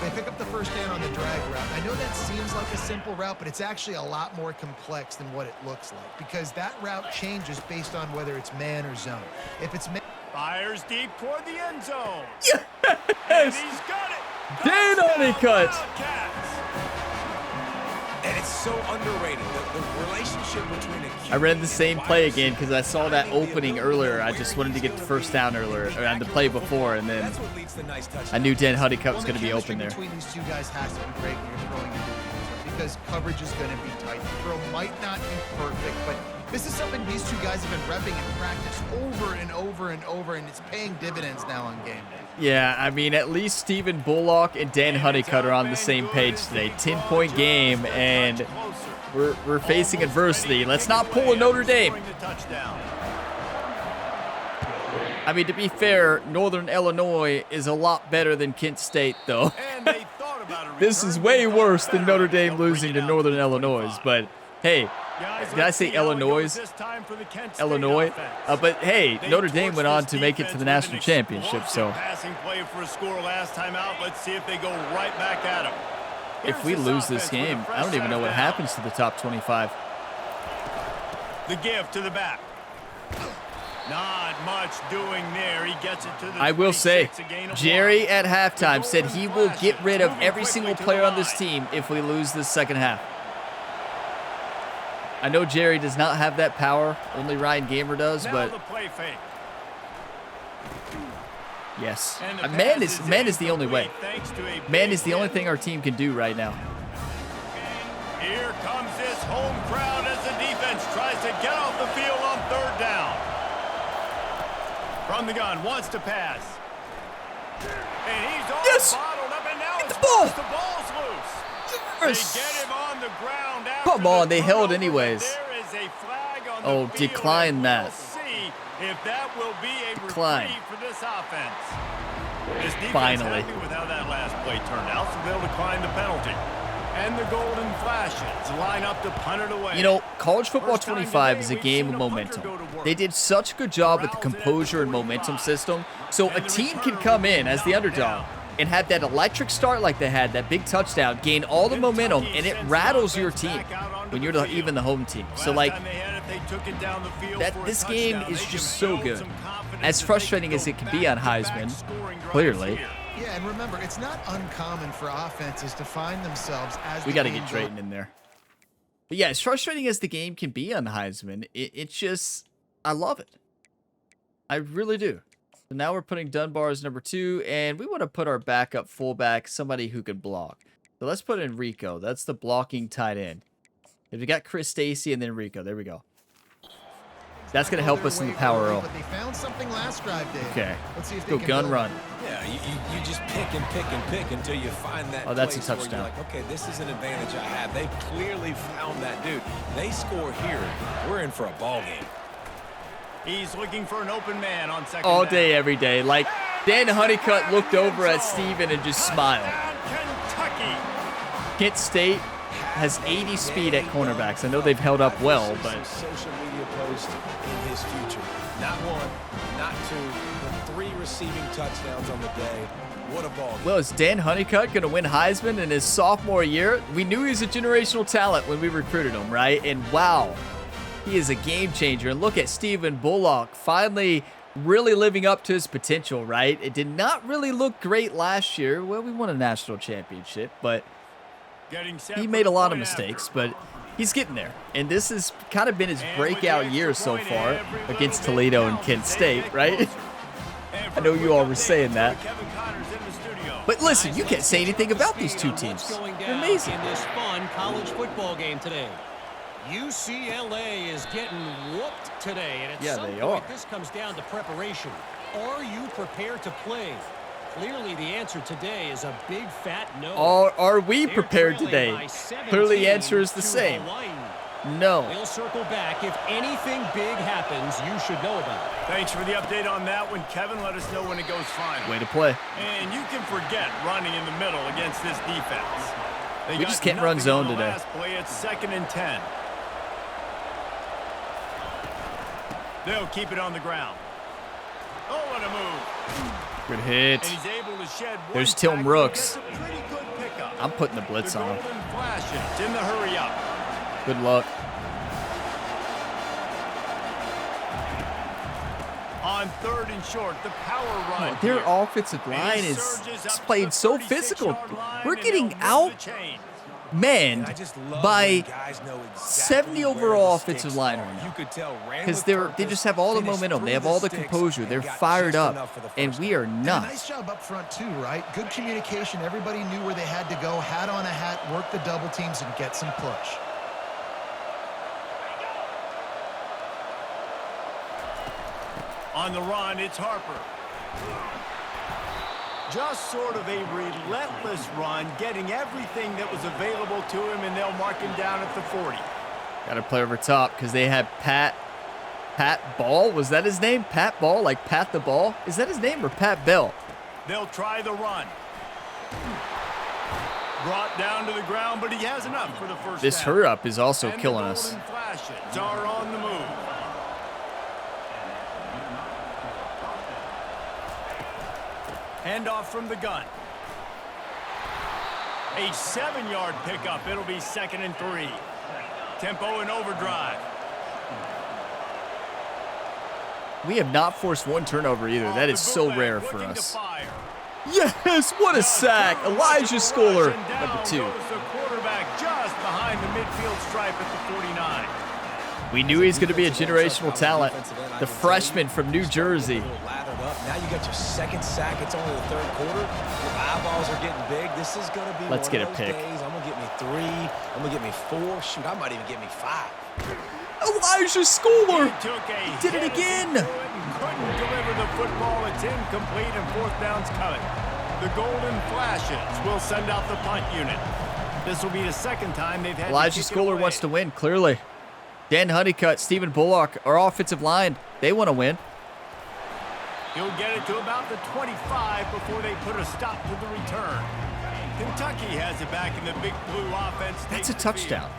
Speaker 4: They pick up the first down on the drag route. I know that seems like a simple route, but it's actually a lot more complex than what it looks like because that route changes based on whether it's man or zone. If it's man...
Speaker 2: Fires deep toward the end zone.
Speaker 1: Yes!
Speaker 2: And he's got it.
Speaker 1: Dang on, he cut.
Speaker 3: And it's so underrated, the relationship between a QB
Speaker 1: I read the same play again because I saw that opening earlier. I just wanted to get the first down earlier, or on the play before, and then
Speaker 3: That's what leads to nice touchdowns.
Speaker 1: I knew Dan Honeycutt was going to be open there.
Speaker 4: Between these two guys has to be great when you're throwing into because coverage is going to be tight. The throw might not be perfect, but this is something these two guys have been repping in practice over and over and over, and it's paying dividends now on game day.
Speaker 1: Yeah, I mean, at least Stephen Bullock and Dan Honeycutt are on the same page today. 10-point game, and we're facing adversity. Let's not pull a Notre Dame. I mean, to be fair, Northern Illinois is a lot better than Kent State, though. This is way worse than Notre Dame losing to Northern Illinois, but hey, did I say Illinois? Illinois? But hey, Notre Dame went on to make it to the national championship, so
Speaker 2: Passing play for a score last time out. Let's see if they go right back at him.
Speaker 1: if we lose this game, I don't even know what happens to the top 25.
Speaker 2: The give to the back. Not much doing there. He gets it to the
Speaker 1: I will say,
Speaker 2: 26, a gain of
Speaker 1: Jerry
Speaker 2: one.
Speaker 1: at halftime said he will get rid of every single player on this team if we lose this second half. I know Jerry does not have that power, only Ryan Gamer does,
Speaker 2: Now
Speaker 1: but
Speaker 2: the play fake.
Speaker 1: yes.
Speaker 2: And the
Speaker 1: Man
Speaker 2: pass
Speaker 1: is the only way.
Speaker 2: thanks to a
Speaker 1: Man
Speaker 2: big
Speaker 1: is the only
Speaker 2: hit.
Speaker 1: thing our team can do right now.
Speaker 2: Here comes this home crowd as the defense tries to get off the field on third down. From the gun, wants to pass. And he's all
Speaker 1: Yes!
Speaker 2: bottled up, and now
Speaker 1: Get the
Speaker 2: it's
Speaker 1: ball!
Speaker 2: loose. The ball's loose.
Speaker 1: Yes!
Speaker 2: They get him on the ground after
Speaker 1: Come on,
Speaker 2: the
Speaker 1: they held
Speaker 2: turnover.
Speaker 1: anyways.
Speaker 2: There is a flag on the
Speaker 1: Oh,
Speaker 2: field,
Speaker 1: decline
Speaker 2: and
Speaker 1: that.
Speaker 2: We'll see if that will be a
Speaker 1: Decline.
Speaker 2: reprieve for this offense. This defense
Speaker 1: Finally.
Speaker 2: happy with how that last play turned out, so they'll decline the penalty. And the golden flashes line up to punt it away.
Speaker 1: You know, college football
Speaker 2: First time
Speaker 1: 25 is a
Speaker 2: today we've
Speaker 1: game
Speaker 2: seen
Speaker 1: of
Speaker 2: a punter
Speaker 1: momentum.
Speaker 2: go to work.
Speaker 1: They did such a good job with the composure and momentum system. So a team can come in as the underdog and have that electric start like they had, that big touchdown, gain all the momentum, and it rattles your team when you're even the home team. So, like, this game is just so good. As frustrating as it can be on Heisman, clearly.
Speaker 4: Yeah, and remember, it's not uncommon for offenses to find themselves as
Speaker 1: We
Speaker 4: the
Speaker 1: got to
Speaker 4: game
Speaker 1: get
Speaker 4: goes.
Speaker 1: Drayton in there. But yeah, as frustrating as the game can be on Heisman, it's just, I love it. I really do. So now we're putting Dunbar as number 2, and we want to put our backup fullback, somebody who can block. So let's put in Rico. That's the blocking tight end. If we got Chris Stacy and then Rico, there we go. That's going to help us in the power roll.
Speaker 4: But they found something last drive, Dave.
Speaker 1: Okay.
Speaker 4: Let's see if
Speaker 1: Go
Speaker 4: they can
Speaker 1: gun
Speaker 4: build
Speaker 1: run.
Speaker 3: Yeah, you just pick and pick and pick until you find that
Speaker 1: Oh, that's a
Speaker 3: place where
Speaker 1: touchdown.
Speaker 3: you're like, okay, this is an advantage I have. They clearly found that dude. They score here. We're in for a ball game.
Speaker 2: He's looking for an open man on second
Speaker 1: All
Speaker 2: down.
Speaker 1: day, every day. Like, Dan Honeycutt looked over at Steven and just smiled.
Speaker 2: Touchdown, Kentucky.
Speaker 1: Kent State has 80 speed at cornerbacks. I know they've held up well, but
Speaker 3: Some social media post in his future. Not one, not two, but 3 receiving touchdowns on the day. What a ball game.
Speaker 1: well, is Dan Honeycutt going to win Heisman in his sophomore year? We knew he was a generational talent when we recruited him, right? And wow, he is a game changer. And look at Stephen Bullock finally really living up to his potential, right? It did not really look great last year. Well, we won a national championship, but he made a lot of mistakes, but he's getting there. And this has kind of been his breakout year so far against Toledo and Kent State, right? I know you all were saying that. But listen, you can't say anything about these two teams. They're amazing.
Speaker 5: In this fun college football game today. UCLA is getting whooped today, and at
Speaker 1: Yeah,
Speaker 5: some
Speaker 1: they
Speaker 5: point
Speaker 1: are.
Speaker 5: this comes down to preparation. Are you prepared to play? Clearly the answer today is a big fat no.
Speaker 1: Are we
Speaker 5: They're
Speaker 1: prepared
Speaker 5: trailing
Speaker 1: today?
Speaker 5: by 17
Speaker 1: Clearly the answer is the
Speaker 5: to
Speaker 1: same.
Speaker 5: Hawaii.
Speaker 1: No.
Speaker 5: We'll circle back. If anything big happens, you should know about it.
Speaker 2: Thanks for the update on that one, Kevin. Let us know when it goes final.
Speaker 1: Way to play.
Speaker 2: And you can forget running in the middle against this defense. They
Speaker 1: We
Speaker 2: got
Speaker 1: just can't run
Speaker 2: nothing
Speaker 1: zone
Speaker 2: on the
Speaker 1: today.
Speaker 2: last play. It's 2nd and 10. They'll keep it on the ground. Oh, what a move.
Speaker 1: Good hit.
Speaker 2: And he's able to shed one
Speaker 1: There's Tim
Speaker 2: tackle.
Speaker 1: Rooks.
Speaker 2: Gets a pretty good pickup.
Speaker 1: I'm putting the blitz
Speaker 2: The
Speaker 1: on him.
Speaker 2: golden flashes in the hurry up.
Speaker 1: Good luck.
Speaker 2: On 3rd and short, the power run.
Speaker 1: Their
Speaker 2: here.
Speaker 1: offensive line
Speaker 2: And he
Speaker 1: is
Speaker 2: surges up to
Speaker 1: played
Speaker 2: the
Speaker 1: so
Speaker 2: 36-yard
Speaker 1: physical.
Speaker 2: line,
Speaker 1: We're
Speaker 2: and
Speaker 1: getting
Speaker 2: they'll move the chain.
Speaker 1: outmanned
Speaker 3: I just love
Speaker 1: by
Speaker 3: when guys know exactly
Speaker 1: 70
Speaker 3: where
Speaker 1: overall
Speaker 3: the
Speaker 1: offensive
Speaker 3: sticks
Speaker 1: line
Speaker 3: are.
Speaker 1: right now.
Speaker 3: You could tell ran
Speaker 1: because
Speaker 3: with
Speaker 1: they
Speaker 3: purpose,
Speaker 1: just have all the
Speaker 3: finished
Speaker 1: momentum. They
Speaker 3: through
Speaker 1: have all the
Speaker 3: sticks,
Speaker 1: composure.
Speaker 3: and
Speaker 1: They're
Speaker 3: got
Speaker 1: fired
Speaker 3: just
Speaker 1: up,
Speaker 3: enough for the
Speaker 1: and
Speaker 3: first
Speaker 1: we
Speaker 3: down.
Speaker 1: are
Speaker 4: And a
Speaker 1: not.
Speaker 4: nice job up front too, right? Good communication. Everybody knew where they had to go, hat on a hat, work the double teams, and get some push.
Speaker 2: On the run, it's Harper. Just sort of a relentless run, getting everything that was available to him, and they'll mark him down at the 40.
Speaker 1: Got to play over top because they have Pat Ball. Was that his name? Pat Ball, like Pat the Ball? Is that his name or Pat Bell?
Speaker 2: They'll try the run. Brought down to the ground, but he has enough for the first
Speaker 1: This
Speaker 2: down.
Speaker 1: hurry up is also
Speaker 2: And
Speaker 1: killing
Speaker 2: the
Speaker 1: us.
Speaker 2: golden flashes are on the move. Handoff from the gun. A 7-yard pickup. It'll be 2nd and 3. Tempo and overdrive.
Speaker 1: We have not forced one turnover either. That is so rare for
Speaker 2: Looking to
Speaker 1: us.
Speaker 2: fire.
Speaker 1: Yes, what a sack. Elijah Schooler, number 2.
Speaker 2: Goes the quarterback just behind the midfield stripe at the 49.
Speaker 1: We knew he was going to be a generational talent. The freshman from New Jersey.
Speaker 3: Lathered up. Now you got your 2nd sack. It's only the 3rd quarter. Your eyeballs are getting big. This is going to be
Speaker 1: Let's
Speaker 3: one
Speaker 1: get a
Speaker 3: of those
Speaker 1: pick.
Speaker 3: days. I'm going to get me 3. I'm going to get me 4. Shoot, I might even get me 5.
Speaker 1: Elijah Schooler
Speaker 2: He took a
Speaker 1: did it
Speaker 2: hit
Speaker 1: again.
Speaker 2: as he threw it and couldn't deliver the football. It's incomplete and 4th down's coming. The golden flashes will send out the punt unit. This will be the 2nd time they've had
Speaker 1: Elijah
Speaker 2: to kick it
Speaker 1: Schooler
Speaker 2: away.
Speaker 1: wants to win, clearly. Dan Honeycutt, Stephen Bullock, our offensive line, they want to win.
Speaker 2: He'll get it to about the 25 before they put a stop to the return. Kentucky has it back in the Big Blue offense.
Speaker 1: That's a touchdown.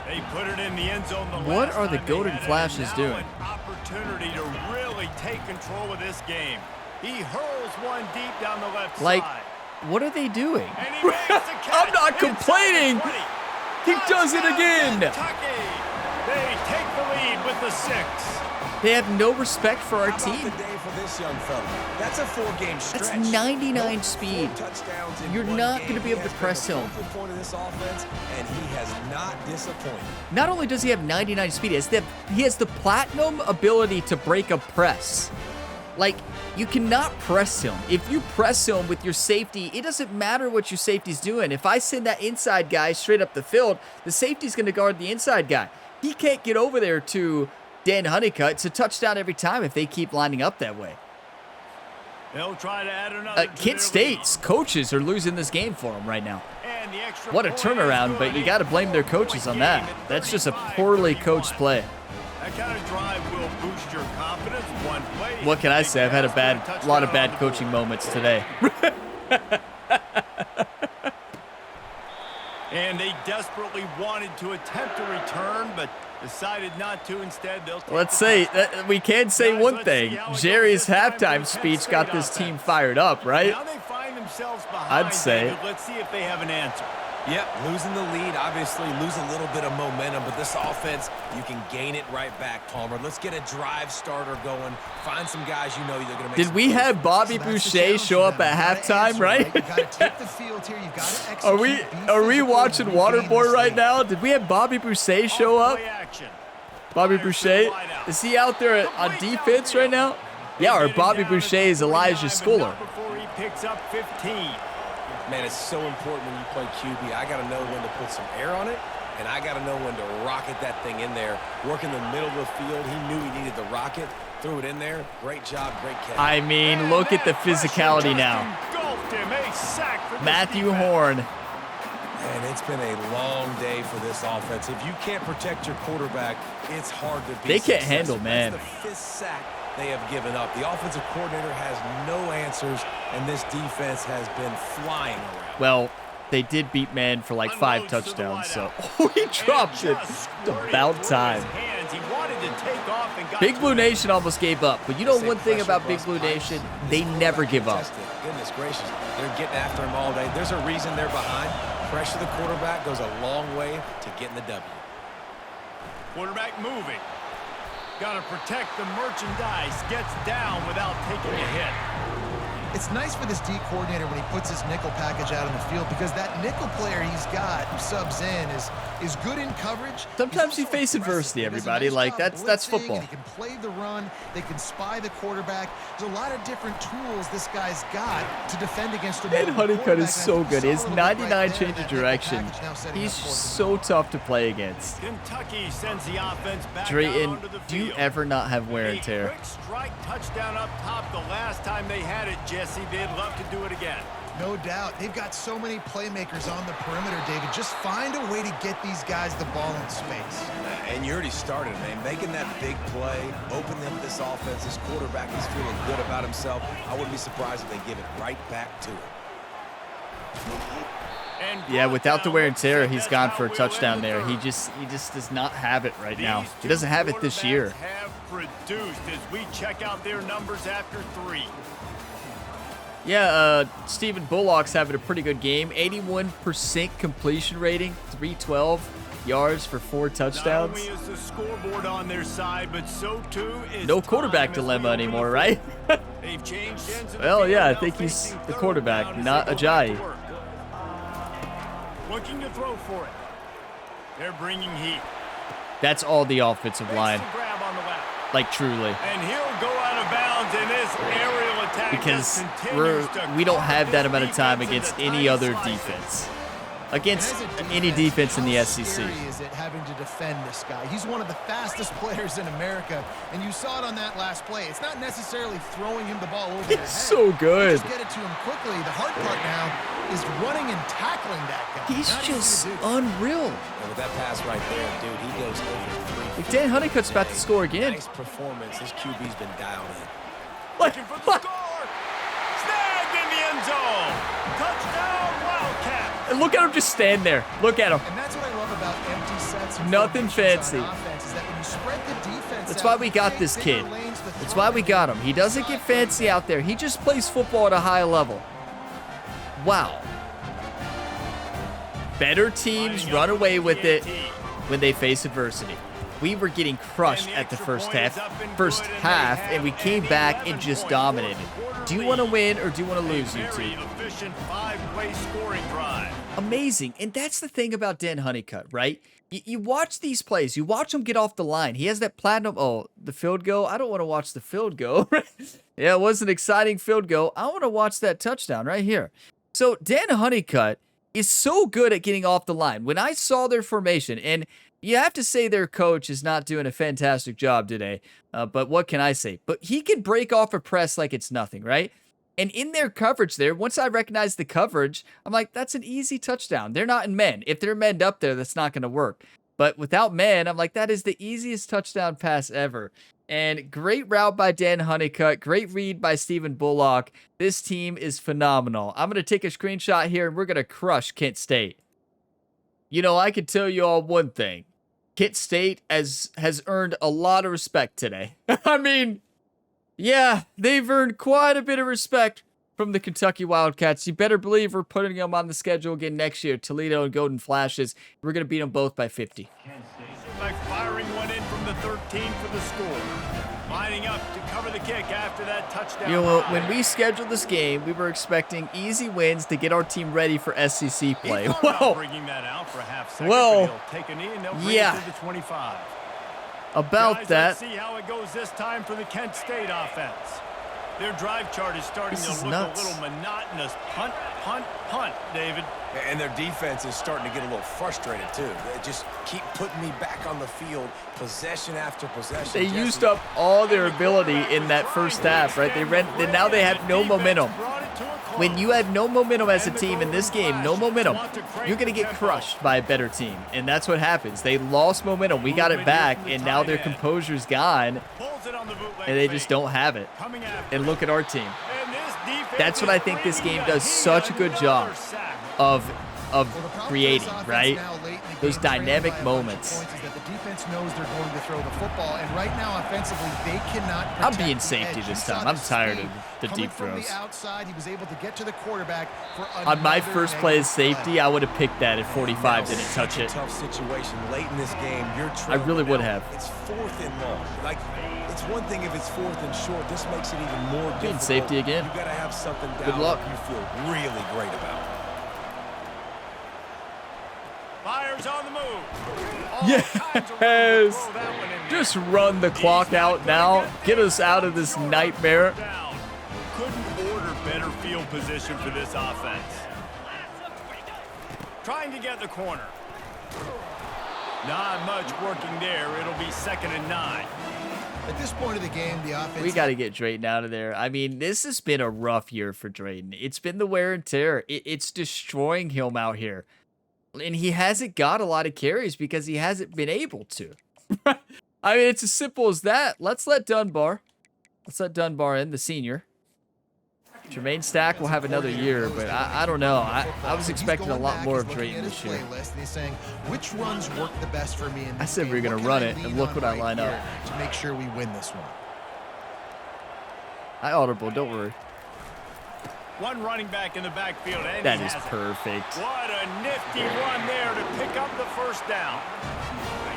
Speaker 2: They put it in the end zone.
Speaker 1: What are the Golden Flashes doing?
Speaker 2: An opportunity to really take control of this game. He hurls one deep down the left
Speaker 1: like,
Speaker 2: side.
Speaker 1: what are they doing?
Speaker 2: And he makes the catch
Speaker 1: I'm not complaining. He does it again.
Speaker 2: Kentucky. They take the lead with the 6.
Speaker 1: They have no respect for our
Speaker 3: How
Speaker 1: team.
Speaker 3: about the day for this young fella? That's a 4-game stretch.
Speaker 1: That's 99 speed.
Speaker 3: 4 touchdowns in
Speaker 1: You're
Speaker 3: one
Speaker 1: not
Speaker 3: game.
Speaker 1: going to be able to
Speaker 3: He has
Speaker 1: press
Speaker 3: been
Speaker 1: him.
Speaker 3: the focal point of this offense, and he has not disappointed.
Speaker 1: Not only does he have 99 speed, he has the platinum ability to break a press. Like, you cannot press him. If you press him with your safety, it doesn't matter what your safety's doing. If I send that inside guy straight up the field, the safety's going to guard the inside guy. He can't get over there to Dan Honeycutt. It's a touchdown every time if they keep lining up that way.
Speaker 2: They'll try to add another.
Speaker 1: Kent State's coaches are losing this game for him right now.
Speaker 2: And the extra
Speaker 1: What a
Speaker 2: point
Speaker 1: turnaround,
Speaker 2: is
Speaker 1: but you
Speaker 2: good.
Speaker 1: got to blame their coaches on that. That's just a poorly coached play.
Speaker 2: That kind of drive will boost your confidence. One play.
Speaker 1: What can I say? I've had a lot of bad coaching moments today.
Speaker 2: And they desperately wanted to attempt a return, but decided not to. Instead, they'll take
Speaker 1: Let's
Speaker 2: the
Speaker 1: say,
Speaker 2: touchdown.
Speaker 1: we can say
Speaker 2: Guys,
Speaker 1: one
Speaker 2: let's
Speaker 1: thing.
Speaker 2: see how it goes
Speaker 1: Jerry's
Speaker 2: this time for
Speaker 1: halftime
Speaker 2: the
Speaker 1: speech
Speaker 2: Penn
Speaker 1: got
Speaker 2: State
Speaker 1: this team
Speaker 2: offense.
Speaker 1: fired up, right?
Speaker 2: Now they find themselves behind.
Speaker 1: I'd say.
Speaker 2: David. Let's see if they have an answer.
Speaker 3: Yep, losing the lead, obviously lose a little bit of momentum, but this offense, you can gain it right back, Palmer. Let's get a drive starter going. Find some guys you know you're going to make.
Speaker 1: Did we have Bobby
Speaker 4: So that's the
Speaker 1: Boucher
Speaker 4: challenge
Speaker 1: show
Speaker 4: for
Speaker 1: up
Speaker 4: them.
Speaker 1: at
Speaker 4: You gotta
Speaker 1: halftime,
Speaker 4: answer,
Speaker 1: right?
Speaker 4: You gotta take the field here. You gotta execute.
Speaker 1: Are we
Speaker 4: Be
Speaker 1: watching
Speaker 4: physical and regain
Speaker 1: Waterboy
Speaker 4: this
Speaker 1: right
Speaker 4: lead.
Speaker 1: now? Did we have Bobby Boucher show up?
Speaker 2: Play action.
Speaker 1: Bobby
Speaker 2: Fires to the
Speaker 1: Boucher?
Speaker 2: wideout.
Speaker 1: Is he out there on defense right now? Yeah, or Bobby Boucher is Elijah Schooler.
Speaker 2: Before he picks up 15.
Speaker 3: Man, it's so important when you play QB. I got to know when to put some air on it, and I got to know when to rocket that thing in there. Work in the middle of the field. He knew he needed the rocket. Threw it in there. Great job. Great catch.
Speaker 1: I mean, look at the physicality now.
Speaker 2: Engulfed him. A sack for this
Speaker 1: Matthew
Speaker 2: defense.
Speaker 1: Horn.
Speaker 3: And it's been a long day for this offense. If you can't protect your quarterback, it's hard to be
Speaker 1: They can't
Speaker 3: successful.
Speaker 1: handle, man.
Speaker 3: That's the 5th sack they have given up. The offensive coordinator has no answers, and this defense has been flying around.
Speaker 1: Well, they did beat man for like 5
Speaker 2: Unloads to the
Speaker 1: touchdowns, so
Speaker 2: wideout.
Speaker 1: he dropped it.
Speaker 2: Just
Speaker 1: It's
Speaker 2: squirted
Speaker 1: about
Speaker 2: through
Speaker 1: time.
Speaker 2: his hands. He wanted to take off and got
Speaker 1: Big
Speaker 2: to
Speaker 1: Blue
Speaker 2: it.
Speaker 1: Nation almost gave up, but you know
Speaker 3: Say
Speaker 1: one thing
Speaker 3: pressure
Speaker 1: about Big
Speaker 3: bust
Speaker 1: Blue
Speaker 3: pipes.
Speaker 1: Nation?
Speaker 3: This
Speaker 1: They never
Speaker 3: quarterback
Speaker 1: give
Speaker 3: can
Speaker 1: up.
Speaker 3: test it. Goodness gracious, they're getting after him all day. There's a reason they're behind. Pressure the quarterback goes a long way to getting the W.
Speaker 2: Quarterback moving. Got to protect the merchandise. Gets down without taking a hit.
Speaker 4: It's nice for this D coordinator when he puts his nickel package out on the field because that nickel player he's got who subs in is good in coverage.
Speaker 1: Sometimes
Speaker 4: He's
Speaker 1: you
Speaker 4: also
Speaker 1: face
Speaker 4: aggressive.
Speaker 1: adversity,
Speaker 4: He does a
Speaker 1: everybody.
Speaker 4: nice
Speaker 1: Like,
Speaker 4: job
Speaker 1: that's
Speaker 4: blitzing,
Speaker 1: football.
Speaker 4: and he can play the run. They can spy the quarterback. There's a lot of different tools this guy's got to defend against him.
Speaker 1: And Honeycutt is so good. His 99 change of direction. He's so tough to play against.
Speaker 2: Kentucky sends the offense back out
Speaker 1: Drayton,
Speaker 2: onto the
Speaker 1: do you
Speaker 2: field.
Speaker 1: ever not have wear and
Speaker 2: A
Speaker 1: tear?
Speaker 2: quick strike touchdown up top the last time they had it, Jesse. They'd love to do it again.
Speaker 4: No doubt. They've got so many playmakers on the perimeter, David. Just find a way to get these guys the ball in space.
Speaker 3: And you already started, man. Making that big play, opening up this offense. This quarterback is feeling good about himself. I wouldn't be surprised if they give it right back to him.
Speaker 2: And
Speaker 1: Yeah, without the wear and tear,
Speaker 2: that's
Speaker 1: he's gone
Speaker 2: how
Speaker 1: for a
Speaker 2: we'll
Speaker 1: touchdown
Speaker 2: end the
Speaker 1: there.
Speaker 2: third.
Speaker 1: He just does not have it right now.
Speaker 2: These
Speaker 1: He doesn't
Speaker 2: two
Speaker 1: have it this year.
Speaker 2: quarterbacks have produced as we check out their numbers after 3.
Speaker 1: Yeah, Stephen Bullock's having a pretty good game. 81% completion rating, 312 yards for 4
Speaker 2: Not
Speaker 1: touchdowns.
Speaker 2: only is the scoreboard on their side, but so too is
Speaker 1: No quarterback
Speaker 2: time as
Speaker 1: dilemma
Speaker 2: we open
Speaker 1: anymore,
Speaker 2: the
Speaker 1: right?
Speaker 2: field. They've changed ends of the
Speaker 1: Well,
Speaker 2: field,
Speaker 1: yeah, I
Speaker 2: now
Speaker 1: think he's
Speaker 2: facing
Speaker 1: the
Speaker 2: third
Speaker 1: quarterback,
Speaker 2: down as
Speaker 1: not
Speaker 2: they go back to
Speaker 1: Ajayi.
Speaker 2: work. Looking to throw for it. They're bringing heat.
Speaker 1: That's all the offensive line,
Speaker 2: Makes the grab on the left.
Speaker 1: like truly.
Speaker 2: And he'll go out of bounds in this aerial attack.
Speaker 1: Because
Speaker 2: just continues to
Speaker 1: we don't
Speaker 2: carve
Speaker 1: have that
Speaker 2: this
Speaker 1: amount of time
Speaker 2: defense
Speaker 1: against
Speaker 2: into
Speaker 1: any
Speaker 2: tiny
Speaker 1: other
Speaker 2: slices.
Speaker 1: defense.
Speaker 4: And
Speaker 1: Against
Speaker 4: as a
Speaker 1: any defense in the
Speaker 4: how
Speaker 1: SEC.
Speaker 4: scary is it having to defend this guy? He's one of the fastest players in America, and you saw it on that last play. It's not necessarily throwing him the ball over the head.
Speaker 1: It's so good.
Speaker 4: Just get it to him quickly. The hard part now is running and tackling that guy.
Speaker 1: He's
Speaker 4: Not easy
Speaker 1: just
Speaker 4: to do.
Speaker 1: unreal.
Speaker 3: And with that pass right there, dude, he goes over 3 feet.
Speaker 1: Like, Dan Honeycutt's about to score again.
Speaker 3: Nice performance. His QB's been dialed in.
Speaker 2: Looking for the score. Snagged in the end zone. Touchdown, Wildcat.
Speaker 1: And look at him just stand there. Look at him.
Speaker 4: And that's what I love about empty sets. and
Speaker 1: Nothing
Speaker 4: formations
Speaker 1: fancy.
Speaker 4: on offense, is that when you spread the defense
Speaker 1: That's
Speaker 4: out,
Speaker 1: why we
Speaker 4: you
Speaker 1: got
Speaker 4: create
Speaker 1: this
Speaker 4: bigger
Speaker 1: kid.
Speaker 4: lanes to
Speaker 1: That's
Speaker 4: throw
Speaker 1: why we
Speaker 4: in.
Speaker 1: got him. He doesn't get fancy out there. He just plays football at a high level. Wow. Better teams run away with it when they face adversity. We were getting crushed at the first half, and we came back and just dominated. Do you want to win or do you want to lose, you
Speaker 2: Very
Speaker 1: two?
Speaker 2: efficient 5-play scoring drive.
Speaker 1: Amazing. And that's the thing about Dan Honeycutt, right? You watch these plays. You watch him get off the line. He has that platinum. Oh, the field goal. I don't want to watch the field goal. Yeah, it was an exciting field goal. I want to watch that touchdown right here. So Dan Honeycutt is so good at getting off the line. When I saw their formation, and you have to say their coach is not doing a fantastic job today, but what can I say? But he can break off a press like it's nothing, right? And in their coverage there, once I recognize the coverage, I'm like, that's an easy touchdown. They're not in men. If they're menned up there, that's not going to work. But without men, I'm like, that is the easiest touchdown pass ever. And great route by Dan Honeycutt. Great read by Stephen Bullock. This team is phenomenal. I'm going to take a screenshot here, and we're going to crush Kent State. You know, I can tell you all one thing. Kent State has earned a lot of respect today. I mean, yeah, they've earned quite a bit of respect from the Kentucky Wildcats. You better believe we're putting them on the schedule again next year. Toledo and Golden Flashes. We're going to beat them both by 50.
Speaker 2: By firing one in from the 13 for the score. Lining up to cover the kick after that touchdown.
Speaker 1: You know, when we scheduled this game, we were expecting easy wins to get our team ready for SEC play. Well,
Speaker 2: bringing that out for a half second,
Speaker 1: well,
Speaker 2: but he'll take a knee and they'll bring
Speaker 1: yeah.
Speaker 2: it to the 25.
Speaker 1: About
Speaker 2: Guys,
Speaker 1: that.
Speaker 2: let's see how it goes this time for the Kent State offense. Their drive chart is starting
Speaker 1: This is
Speaker 2: to look
Speaker 1: nuts.
Speaker 2: a little monotonous. Punt, punt, punt, David.
Speaker 3: And their defense is starting to get a little frustrated, too. They just keep putting me back on the field, possession after possession.
Speaker 1: They
Speaker 3: Jesse.
Speaker 1: used up all their ability in that first half, right? Now they have no momentum. When you have no momentum as a team in this game, no momentum, you're going to get crushed by a better team. And that's what happens. They lost momentum. We got it back, and now their composure's gone, and they just don't have it. And look at our team. That's what I think this game does such a good job of creating, right? Those dynamic moments.
Speaker 4: The defense knows they're going to throw the football, and right now offensively they cannot protect
Speaker 1: I'm being
Speaker 4: the
Speaker 1: safety
Speaker 4: edge.
Speaker 1: this
Speaker 4: You saw
Speaker 1: time. I'm
Speaker 4: the
Speaker 1: tired of
Speaker 4: speed
Speaker 1: the
Speaker 4: coming
Speaker 1: deep
Speaker 4: from
Speaker 1: throws.
Speaker 4: the outside. He was able to get to the quarterback for
Speaker 1: On my
Speaker 4: another
Speaker 1: first play as
Speaker 4: negative
Speaker 1: safety,
Speaker 4: play.
Speaker 1: I would have picked that at 45, didn't touch
Speaker 3: Such a
Speaker 1: it.
Speaker 3: tough situation late in this game. You're
Speaker 1: I really would have.
Speaker 3: It's 4th and long. Like, it's one thing if it's 4th and short. This makes it even more difficult.
Speaker 1: Being safety again.
Speaker 3: You got to have something down
Speaker 1: Good luck.
Speaker 3: that you feel really great about.
Speaker 2: Fires on the move.
Speaker 1: Yes. Just run the clock out now. Get us out of this nightmare.
Speaker 2: Couldn't order better field position for this offense. Trying to get the corner. Not much working there. It'll be 2nd and 9.
Speaker 4: At this point of the game, the offense.
Speaker 1: We got to get Drayton out of there. I mean, this has been a rough year for Drayton. It's been the wear and tear. It's destroying him out here. And he hasn't got a lot of carries because he hasn't been able to. I mean, it's as simple as that. Let's let Dunbar in, the senior. Jermaine Stack will have another year, but I don't know. I was expecting a lot more of Drayton this year.
Speaker 4: He's saying, which runs work the best for me in this
Speaker 1: I said we were
Speaker 4: game?
Speaker 1: going to
Speaker 4: What
Speaker 1: run
Speaker 4: can
Speaker 1: it, and
Speaker 4: lean
Speaker 1: look
Speaker 4: on
Speaker 1: what I
Speaker 4: right
Speaker 1: line up.
Speaker 4: here to make sure we win this one.
Speaker 1: I audible, don't worry.
Speaker 2: One running back in the backfield. And
Speaker 1: That
Speaker 2: he
Speaker 1: is
Speaker 2: has it.
Speaker 1: perfect.
Speaker 2: What a nifty run there to pick up the first down.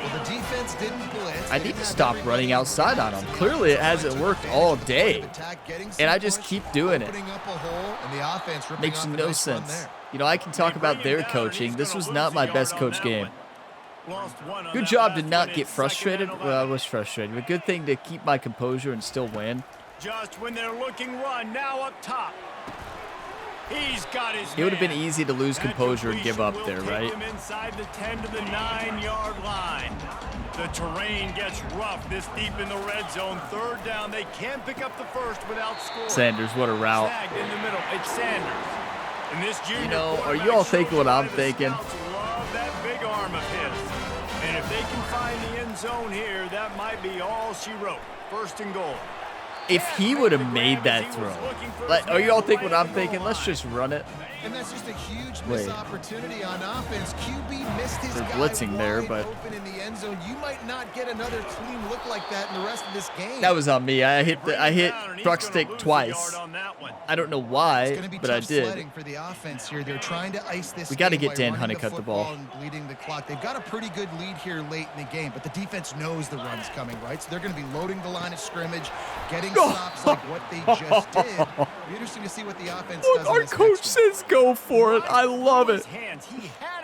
Speaker 4: Well, the defense didn't blitz.
Speaker 1: I need to stop running outside on him. Clearly, it hasn't worked all day, and I just keep doing it. Makes no sense. You know, I can talk about their coaching. This was not my best coach game. Good job to not get frustrated. Well, I was frustrated, but good thing to keep my composure and still win.
Speaker 2: Just when they're looking run, now up top. He's got his
Speaker 1: It would have been
Speaker 2: man.
Speaker 1: easy to lose
Speaker 2: That
Speaker 1: composure and give up
Speaker 2: completion
Speaker 1: there,
Speaker 2: will take
Speaker 1: right?
Speaker 2: them inside the 10 to the 9-yard line. The terrain gets rough this deep in the red zone. 3rd down. They can't pick up the first without scoring.
Speaker 1: Sanders, what a route.
Speaker 2: Snagged in the middle. It's Sanders. And this junior
Speaker 1: You know, are
Speaker 2: quarterback
Speaker 1: you all
Speaker 2: shows
Speaker 1: thinking what
Speaker 2: why
Speaker 1: I'm
Speaker 2: the
Speaker 1: thinking?
Speaker 2: scouts love that big arm of his. And if they can find the end zone here, that might be all she wrote. First and goal.
Speaker 1: If he would have made that throw, like, are you all thinking what I'm thinking? Let's just run it.
Speaker 4: And that's just a huge
Speaker 1: Wait.
Speaker 4: missed opportunity on offense. QB missed his
Speaker 1: They're
Speaker 4: guy
Speaker 1: blitzing there,
Speaker 4: wide
Speaker 1: but-
Speaker 4: open in the end zone. You might not get another clean look like that in the rest of this game.
Speaker 1: That was on me. I hit truck stick twice. I don't know
Speaker 4: It's
Speaker 1: why,
Speaker 4: going to be
Speaker 1: but I
Speaker 4: tough
Speaker 1: did.
Speaker 4: sledding for the offense here. They're trying to ice this.
Speaker 1: We got to
Speaker 4: game
Speaker 1: get
Speaker 4: by
Speaker 1: Dan
Speaker 4: running
Speaker 1: Honeycutt the
Speaker 4: football
Speaker 1: ball.
Speaker 4: and bleeding the clock. They've got a pretty good lead here late in the game, but the defense knows the run's coming, right? So they're going to be loading the line of scrimmage, getting stops like what they just did. It'll be interesting to see what the offense does.
Speaker 1: Our
Speaker 4: in this
Speaker 1: coach
Speaker 4: next one.
Speaker 1: says go for it. I love it.
Speaker 2: He had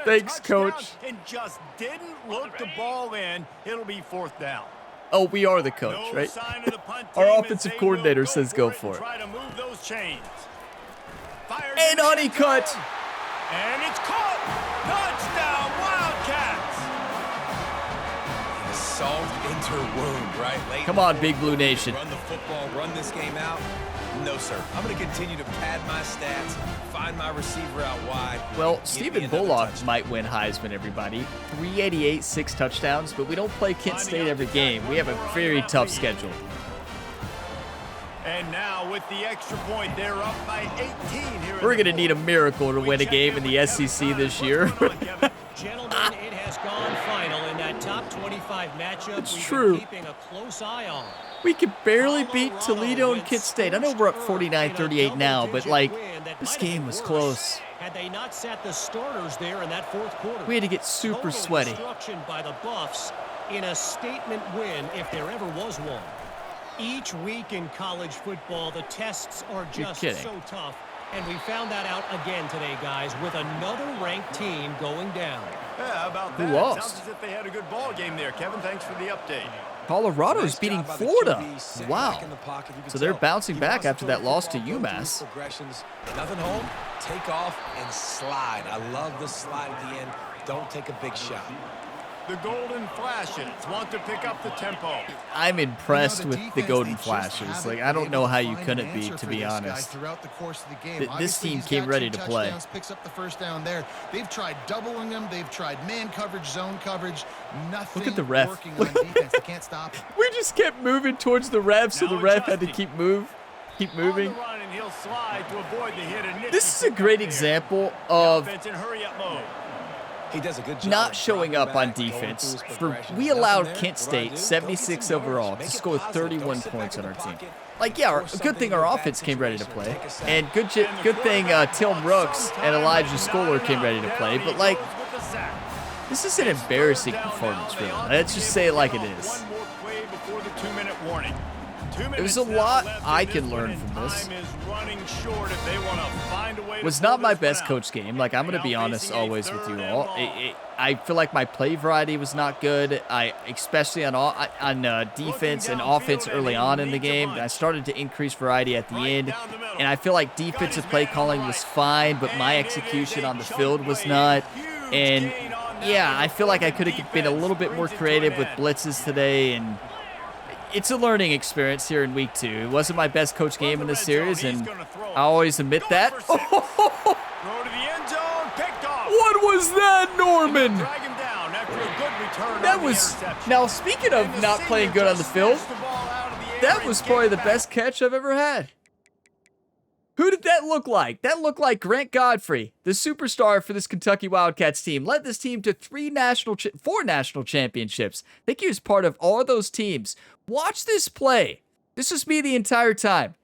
Speaker 2: a
Speaker 1: Thanks,
Speaker 2: touchdown
Speaker 1: coach.
Speaker 2: And just didn't look the ball in. It'll be fourth down.
Speaker 1: Oh, we are the coach,
Speaker 2: No
Speaker 1: right?
Speaker 2: sign of the punt
Speaker 1: Our
Speaker 2: team as
Speaker 1: offensive
Speaker 2: they
Speaker 1: coordinator
Speaker 2: will
Speaker 1: says go for it.
Speaker 2: Try to move those chains. Fires
Speaker 1: And
Speaker 2: in the end
Speaker 1: Honeycutt.
Speaker 2: zone. And it's caught. Touchdown, Wildcats.
Speaker 3: Salt into her wound, right? Late
Speaker 1: Come on, Big Blue Nation.
Speaker 3: Run the football, run this game out. No, sir. I'm going to continue to pad my stats, find my receiver out wide.
Speaker 1: Well,
Speaker 3: Give me
Speaker 1: Stephen
Speaker 3: another
Speaker 1: Bullock
Speaker 3: touchdown.
Speaker 1: might win Heisman, everybody. 388, 6 touchdowns, but we don't play Kent State every game. We have a very tough schedule.
Speaker 2: And now with the extra point, they're up by 18 here.
Speaker 1: We're going to need a miracle to win a game in the SEC this year.
Speaker 5: Gentlemen, it has gone final in that top 25 matchup.
Speaker 1: It's
Speaker 5: We've
Speaker 1: true.
Speaker 5: been keeping a close eye on.
Speaker 1: We could barely beat Toledo and Kent State. I know we're up 49-38 now, but, like, this game was close.
Speaker 5: Had they not sat the starters there in that fourth quarter.
Speaker 1: We had to get super
Speaker 5: Total
Speaker 1: sweaty.
Speaker 5: destruction by the Buffs in a statement win, if there ever was one. Each week in college football, the tests are just
Speaker 1: kidding.
Speaker 5: so tough. And we found that out again today, guys, with another ranked team going down.
Speaker 2: Yeah, how about
Speaker 1: Who
Speaker 2: that?
Speaker 1: lost?
Speaker 2: Sounds as if they had a good ball game there. Kevin, thanks for the update.
Speaker 1: Colorado's
Speaker 3: Nice
Speaker 1: beating
Speaker 3: job by the
Speaker 1: Florida.
Speaker 3: QB, sit
Speaker 1: Wow.
Speaker 3: back in the pocket. You can
Speaker 1: So they're
Speaker 3: tell
Speaker 1: bouncing
Speaker 3: he
Speaker 1: back
Speaker 3: wants to
Speaker 1: after
Speaker 3: throw
Speaker 1: that
Speaker 3: the
Speaker 1: loss to
Speaker 3: football, go through
Speaker 1: UMass.
Speaker 3: Progressions. Nothing home. Take off and slide. I love the slide at the end. Don't take a big shot.
Speaker 2: The Golden Flashes want to pick up the tempo.
Speaker 1: I'm impressed
Speaker 4: You know, the
Speaker 1: with the
Speaker 4: defense,
Speaker 1: Golden
Speaker 4: they just
Speaker 1: Flashes.
Speaker 4: haven't
Speaker 1: Like,
Speaker 4: been
Speaker 1: I don't
Speaker 4: able
Speaker 1: know
Speaker 4: to
Speaker 1: how you
Speaker 4: find
Speaker 1: couldn't
Speaker 4: an
Speaker 1: be,
Speaker 4: answer
Speaker 1: to
Speaker 4: for
Speaker 1: be
Speaker 4: this guy
Speaker 1: honest.
Speaker 4: throughout the course of the game.
Speaker 1: This
Speaker 4: Obviously,
Speaker 1: team
Speaker 4: he's
Speaker 1: came
Speaker 4: got
Speaker 1: ready
Speaker 4: 2
Speaker 1: to play.
Speaker 4: touchdowns, picks up the first down there. They've tried doubling him. They've tried man coverage, zone coverage. Nothing
Speaker 1: Look at the ref.
Speaker 4: working on defense. They can't stop him.
Speaker 1: We just kept moving towards the ref, so
Speaker 2: Now
Speaker 1: the ref had to
Speaker 2: adjusting.
Speaker 1: keep moving.
Speaker 2: On the run, and he'll slide to avoid the hit. And
Speaker 1: This is a great example of
Speaker 2: Offense in hurry-up mode.
Speaker 3: He does a good job
Speaker 1: not
Speaker 3: of
Speaker 1: showing
Speaker 3: dropping
Speaker 1: up on
Speaker 3: back, going
Speaker 1: defense.
Speaker 3: through his
Speaker 1: For
Speaker 3: progressions.
Speaker 1: we
Speaker 3: Nothing
Speaker 1: allowed
Speaker 3: there.
Speaker 1: Kent
Speaker 3: What do I
Speaker 1: State
Speaker 3: do? Go get
Speaker 1: 76
Speaker 3: some yards.
Speaker 1: overall
Speaker 3: Make
Speaker 1: to
Speaker 3: it
Speaker 1: score
Speaker 3: positive.
Speaker 1: 31
Speaker 3: Don't sit
Speaker 1: points
Speaker 3: back
Speaker 1: on
Speaker 3: in
Speaker 1: our
Speaker 3: the
Speaker 1: team.
Speaker 3: pocket.
Speaker 1: Like, yeah,
Speaker 3: Force
Speaker 1: good
Speaker 3: something
Speaker 1: thing
Speaker 3: in a
Speaker 1: our
Speaker 3: bad
Speaker 1: offense came ready to
Speaker 3: situation.
Speaker 1: play,
Speaker 3: Take a sack.
Speaker 1: and good thing Tim Brooks and Elijah Scholar came ready to play. But like, this is an embarrassing performance, really. Let's just say it like it is.
Speaker 2: One more play before the 2-minute warning. 2
Speaker 1: There's a
Speaker 2: minutes now
Speaker 1: lot
Speaker 2: left in
Speaker 1: I
Speaker 2: this
Speaker 1: can
Speaker 2: one,
Speaker 1: learn
Speaker 2: and
Speaker 1: from this.
Speaker 2: time is running short if they want to find a way to
Speaker 1: Was
Speaker 2: pull
Speaker 1: not my
Speaker 2: this one
Speaker 1: best
Speaker 2: out.
Speaker 1: coach game. Like, I'm going to be
Speaker 2: Now
Speaker 1: honest
Speaker 2: facing a
Speaker 1: always with
Speaker 2: third
Speaker 1: you
Speaker 2: and
Speaker 1: all.
Speaker 2: long.
Speaker 1: I feel like my play variety was not good. Especially on defense and offense early on in the game. I started to increase variety at the end, and I feel like defensive play calling was fine, but my execution on the field was not. And yeah, I feel like I could have been a little bit more creative with blitzes today, and it's a learning experience here in week 2. It wasn't my best coach game in this series, and I always admit that.
Speaker 2: Throw to the end zone, picked off.
Speaker 1: What was that, Norman?
Speaker 2: Drag him down after a good return
Speaker 1: That
Speaker 2: on the
Speaker 1: was,
Speaker 2: interception.
Speaker 1: now speaking of
Speaker 2: And the
Speaker 1: not playing
Speaker 2: senior
Speaker 1: good on the
Speaker 2: just
Speaker 1: field,
Speaker 2: snatched the ball out of the air
Speaker 1: that
Speaker 2: and
Speaker 1: was
Speaker 2: gave
Speaker 1: probably
Speaker 2: it
Speaker 1: the
Speaker 2: back.
Speaker 1: best catch I've ever had. Who did that look like? That looked like Grant Godfrey, the superstar for this Kentucky Wildcats team. Led this team to 4 national championships. I think he was part of all those teams. Watch this play. This was me the entire time.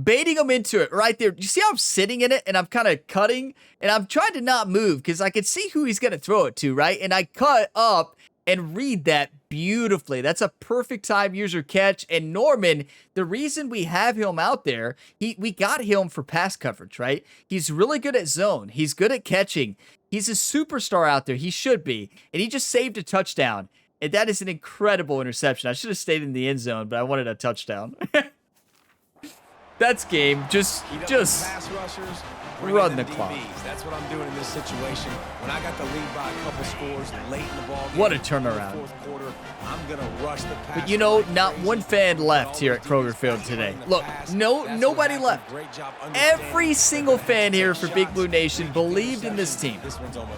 Speaker 1: Baiting him into it right there. You see how I'm sitting in it and I'm kind of cutting? And I'm trying to not move because I can see who he's going to throw it to, right? And I cut up and read that beautifully. That's a perfect time user catch. And Norman, the reason we have him out there, we got him for pass coverage, right? He's really good at zone. He's good at catching. He's a superstar out there. He should be. And he just saved a touchdown. And that is an incredible interception. I should have stayed in the end zone, but I wanted a touchdown. That's game. Just
Speaker 3: Pass rushers,
Speaker 1: Run the clock.
Speaker 3: That's what I'm doing in this situation. When I got the lead by a couple scores late in the ball game,
Speaker 1: what a turnaround.
Speaker 3: Fourth quarter, I'm going to rush the pass.
Speaker 1: But you know, not one fan left here at Kroger Field today. Look, nobody left. Every single fan here for Big Blue Nation believed in this team.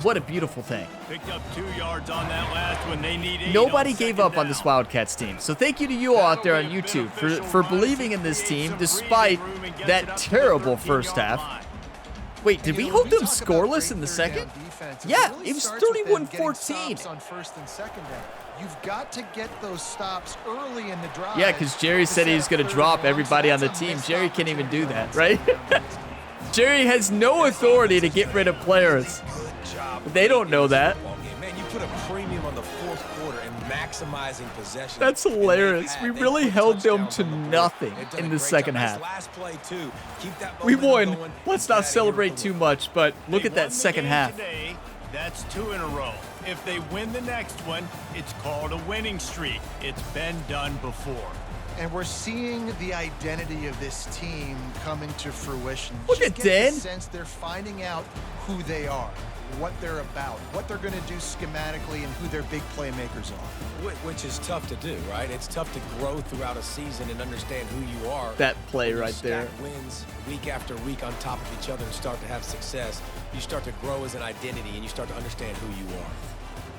Speaker 1: What a beautiful thing.
Speaker 2: Picked up 2 yards on that last one. They need 8
Speaker 1: Nobody
Speaker 2: on
Speaker 1: gave up
Speaker 2: second
Speaker 1: on this
Speaker 2: down.
Speaker 1: Wildcats team. So thank you to you all out there on YouTube for believing in this team despite that terrible first half. Wait, did we hold them scoreless in the second? Yeah, it was 31-14.
Speaker 4: On first and second down. You've got to get those stops early in the drive.
Speaker 1: Yeah, because Jerry said he was going to drop everybody on the team. Jerry can't even do that, right? Jerry has no authority to get rid of players. They don't know that.
Speaker 3: Man, you put a premium on the fourth quarter and maximizing possession.
Speaker 1: That's hilarious. We really held them to nothing in the second half. We won. Let's not celebrate too much, but look at that second half.
Speaker 2: Today, that's 2 in a row. If they win the next one, it's called a winning streak. It's been done before.
Speaker 4: And we're seeing the identity of this team come into fruition.
Speaker 1: Look
Speaker 4: Just
Speaker 1: at
Speaker 4: get the
Speaker 1: Dan.
Speaker 4: sense they're finding out who they are, what they're about, what they're going to do schematically, and who their big playmakers are.
Speaker 3: Which is tough to do, right? It's tough to grow throughout a season and understand who you are.
Speaker 1: That play
Speaker 3: When you
Speaker 1: right there.
Speaker 3: stack wins week after week on top of each other and start to have success. You start to grow as an identity and you start to understand who you are.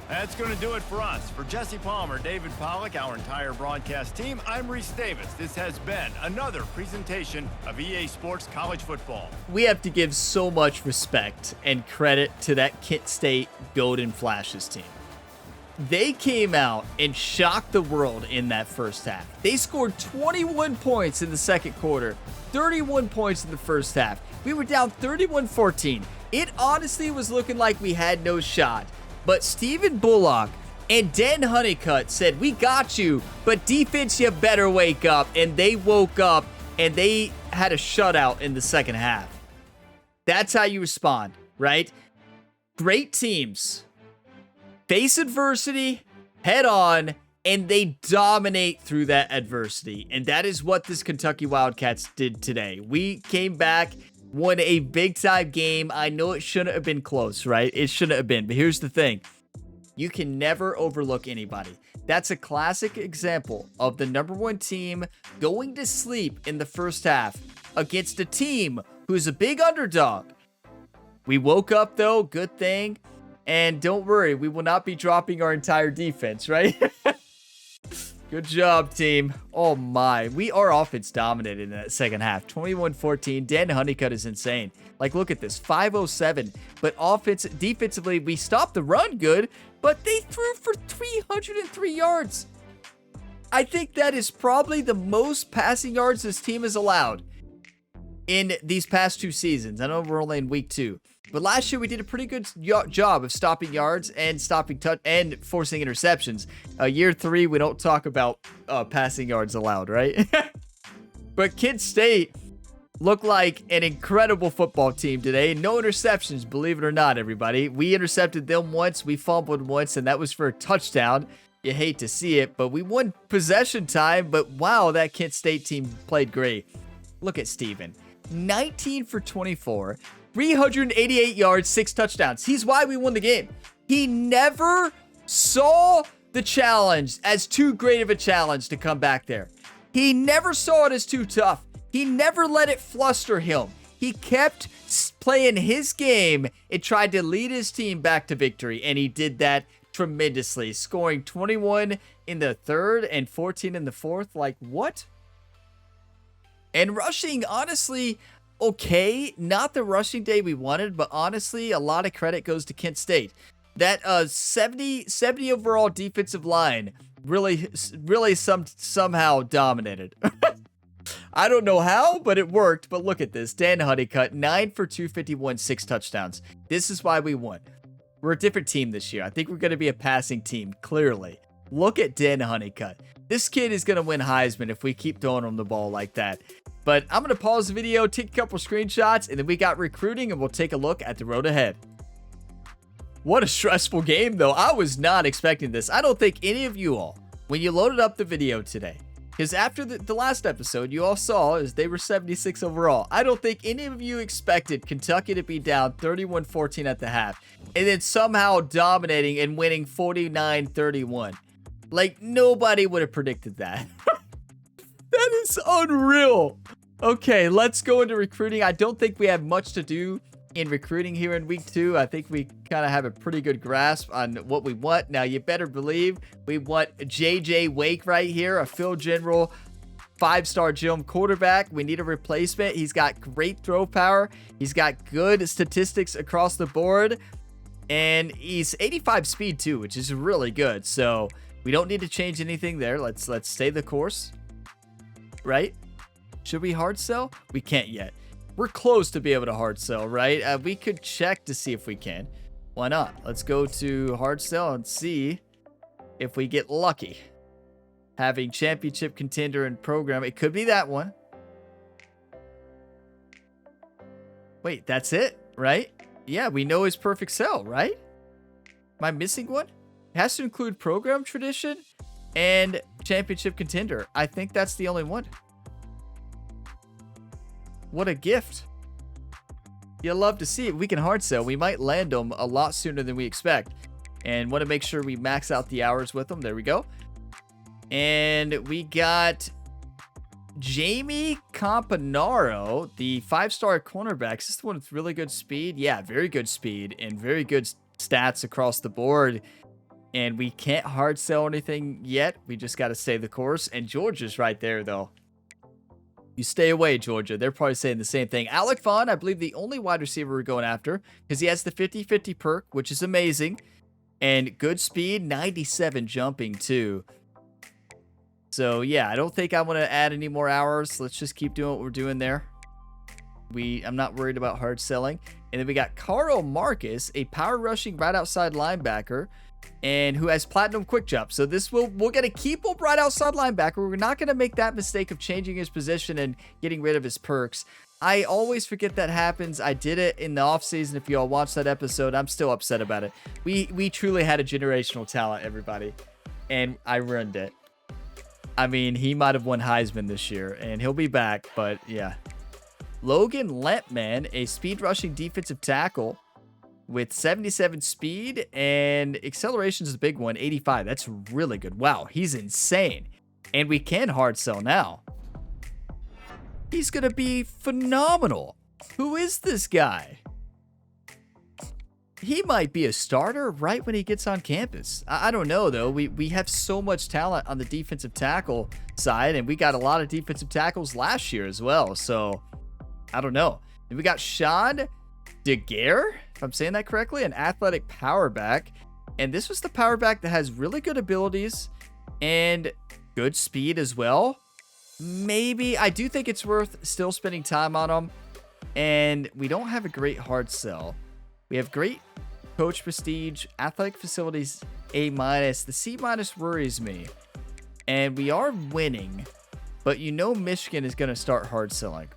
Speaker 2: That's going to do it for us. For Jesse Palmer, David Pollack, our entire broadcast team, I'm Reese Davis. This has been another presentation of EA Sports College Football.
Speaker 1: We have to give so much respect and credit to that Kent State Golden Flashes team. They came out and shocked the world in that first half. They scored 21 points in the second quarter, 31 points in the first half. We were down 31-14. It honestly was looking like we had no shot. But Stephen Bullock and Dan Honeycutt said, we got you, but defense, you better wake up. And they woke up and they had a shutout in the second half. That's how you respond, right? Great teams face adversity head on, and they dominate through that adversity. And that is what this Kentucky Wildcats did today. We came back, won a big-time game. I know it shouldn't have been close, right? It shouldn't have been. But here's the thing. You can never overlook anybody. That's a classic example of the #1 team going to sleep in the first half against a team who's a big underdog. We woke up, though. Good thing. And don't worry, we will not be dropping our entire defense, right? Good job, team. Oh, my. Our offense dominated in that second half. 21-14. Dan Honeycutt is insane. Like, look at this. 507. But defensively, we stopped the run good, but they threw for 303 yards. I think that is probably the most passing yards this team has allowed in these past 2 seasons. I know we're only in week 2. But last year, we did a pretty good job of stopping yards and and forcing interceptions. Year 3, we don't talk about passing yards allowed, right? But Kent State looked like an incredible football team today. No interceptions, believe it or not, everybody. We intercepted them once, we fumbled once, and that was for a touchdown. You hate to see it, but we won possession time. But wow, that Kent State team played great. Look at Steven. 19 for 24. 388 yards, 6 touchdowns. He's why we won the game. He never saw the challenge as too great of a challenge to come back there. He never saw it as too tough. He never let it fluster him. He kept playing his game and tried to lead his team back to victory, and he did that tremendously, scoring 21 in the third and 14 in the fourth. Like, what? And rushing, honestly, okay, not the rushing day we wanted, but honestly, a lot of credit goes to Kent State. That 70 overall defensive line really somehow dominated. I don't know how, but it worked. But look at this. Dan Honeycutt, 9 for 251, 6 touchdowns. This is why we won. We're a different team this year. I think we're going to be a passing team, clearly. Look at Dan Honeycutt. This kid is going to win Heisman if we keep throwing him the ball like that. But I'm going to pause the video, take a couple screenshots, and then we got recruiting, and we'll take a look at the road ahead. What a stressful game, though. I was not expecting this. I don't think any of you all, when you loaded up the video today, Because after the last episode, you all saw is they were 76 overall. I don't think any of you expected Kentucky to be down 31-14 at the half. And then somehow dominating and winning 49-31. Like, nobody would have predicted that. That is unreal. Okay, let's go into recruiting. I don't think we have much to do in recruiting here in week 2. I think we kind of have a pretty good grasp on what we want. Now, you better believe we want JJ Wake right here, a Phil General 5-star gym quarterback. We need a replacement. He's got great throw power. He's got good statistics across the board. And he's 85 speed too, which is really good. So we don't need to change anything there. Let's stay the course. Right? Should we hard sell? We can't yet. We're close to be able to hard sell, right? We could check to see if we can. Why not? Let's go to hard sell and see if we get lucky. Having championship contender and program. It could be that one. Wait, that's it, right? Yeah, we know his perfect sell, right? Am I missing one? It has to include program tradition and championship contender. I think that's the only one. What a gift. You'll love to see it. We can hard sell. We might land them a lot sooner than we expect. And want to make sure we max out the hours with them. There we go. And we got Jamie Campanaro, the 5-star cornerback. Is this the one with really good speed? Yeah, very good speed and very good stats across the board. And we can't hard sell anything yet. We just got to stay the course. And Georgia's right there, though. You stay away, Georgia. They're probably saying the same thing. Alec Vaughn, I believe the only wide receiver we're going after, because he has the 50-50 perk, which is amazing. And good speed, 97 jumping, too. So, yeah, I don't think I want to add any more hours. Let's just keep doing what we're doing there. I'm not worried about hard selling. And then we got Carl Marcus, a power rushing right outside linebacker, and who has platinum quick jump. So we're going to keep him right outside linebacker. We're not going to make that mistake of changing his position and getting rid of his perks. I always forget that happens. I did it in the offseason. If you all watched that episode, I'm still upset about it. We truly had a generational talent, everybody, and I ruined it. I mean, he might have won Heisman this year, and he'll be back, but yeah. Logan Lentman, a speed rushing defensive tackle with 77 speed, and acceleration is a big one, 85. That's really good. Wow, he's insane. And we can hard sell now. He's going to be phenomenal. Who is this guy? He might be a starter right when he gets on campus. I don't know, though. We have so much talent on the defensive tackle side, and we got a lot of defensive tackles last year as well. So, I don't know. And we got Sean DeGuerre, if I'm saying that correctly, an athletic power back. And this was the power back that has really good abilities and good speed as well. Maybe. I do think it's worth still spending time on him. And we don't have a great hard sell. We have great coach prestige, athletic facilities A-. The C- worries me. And we are winning. But you know Michigan is going to start hard selling.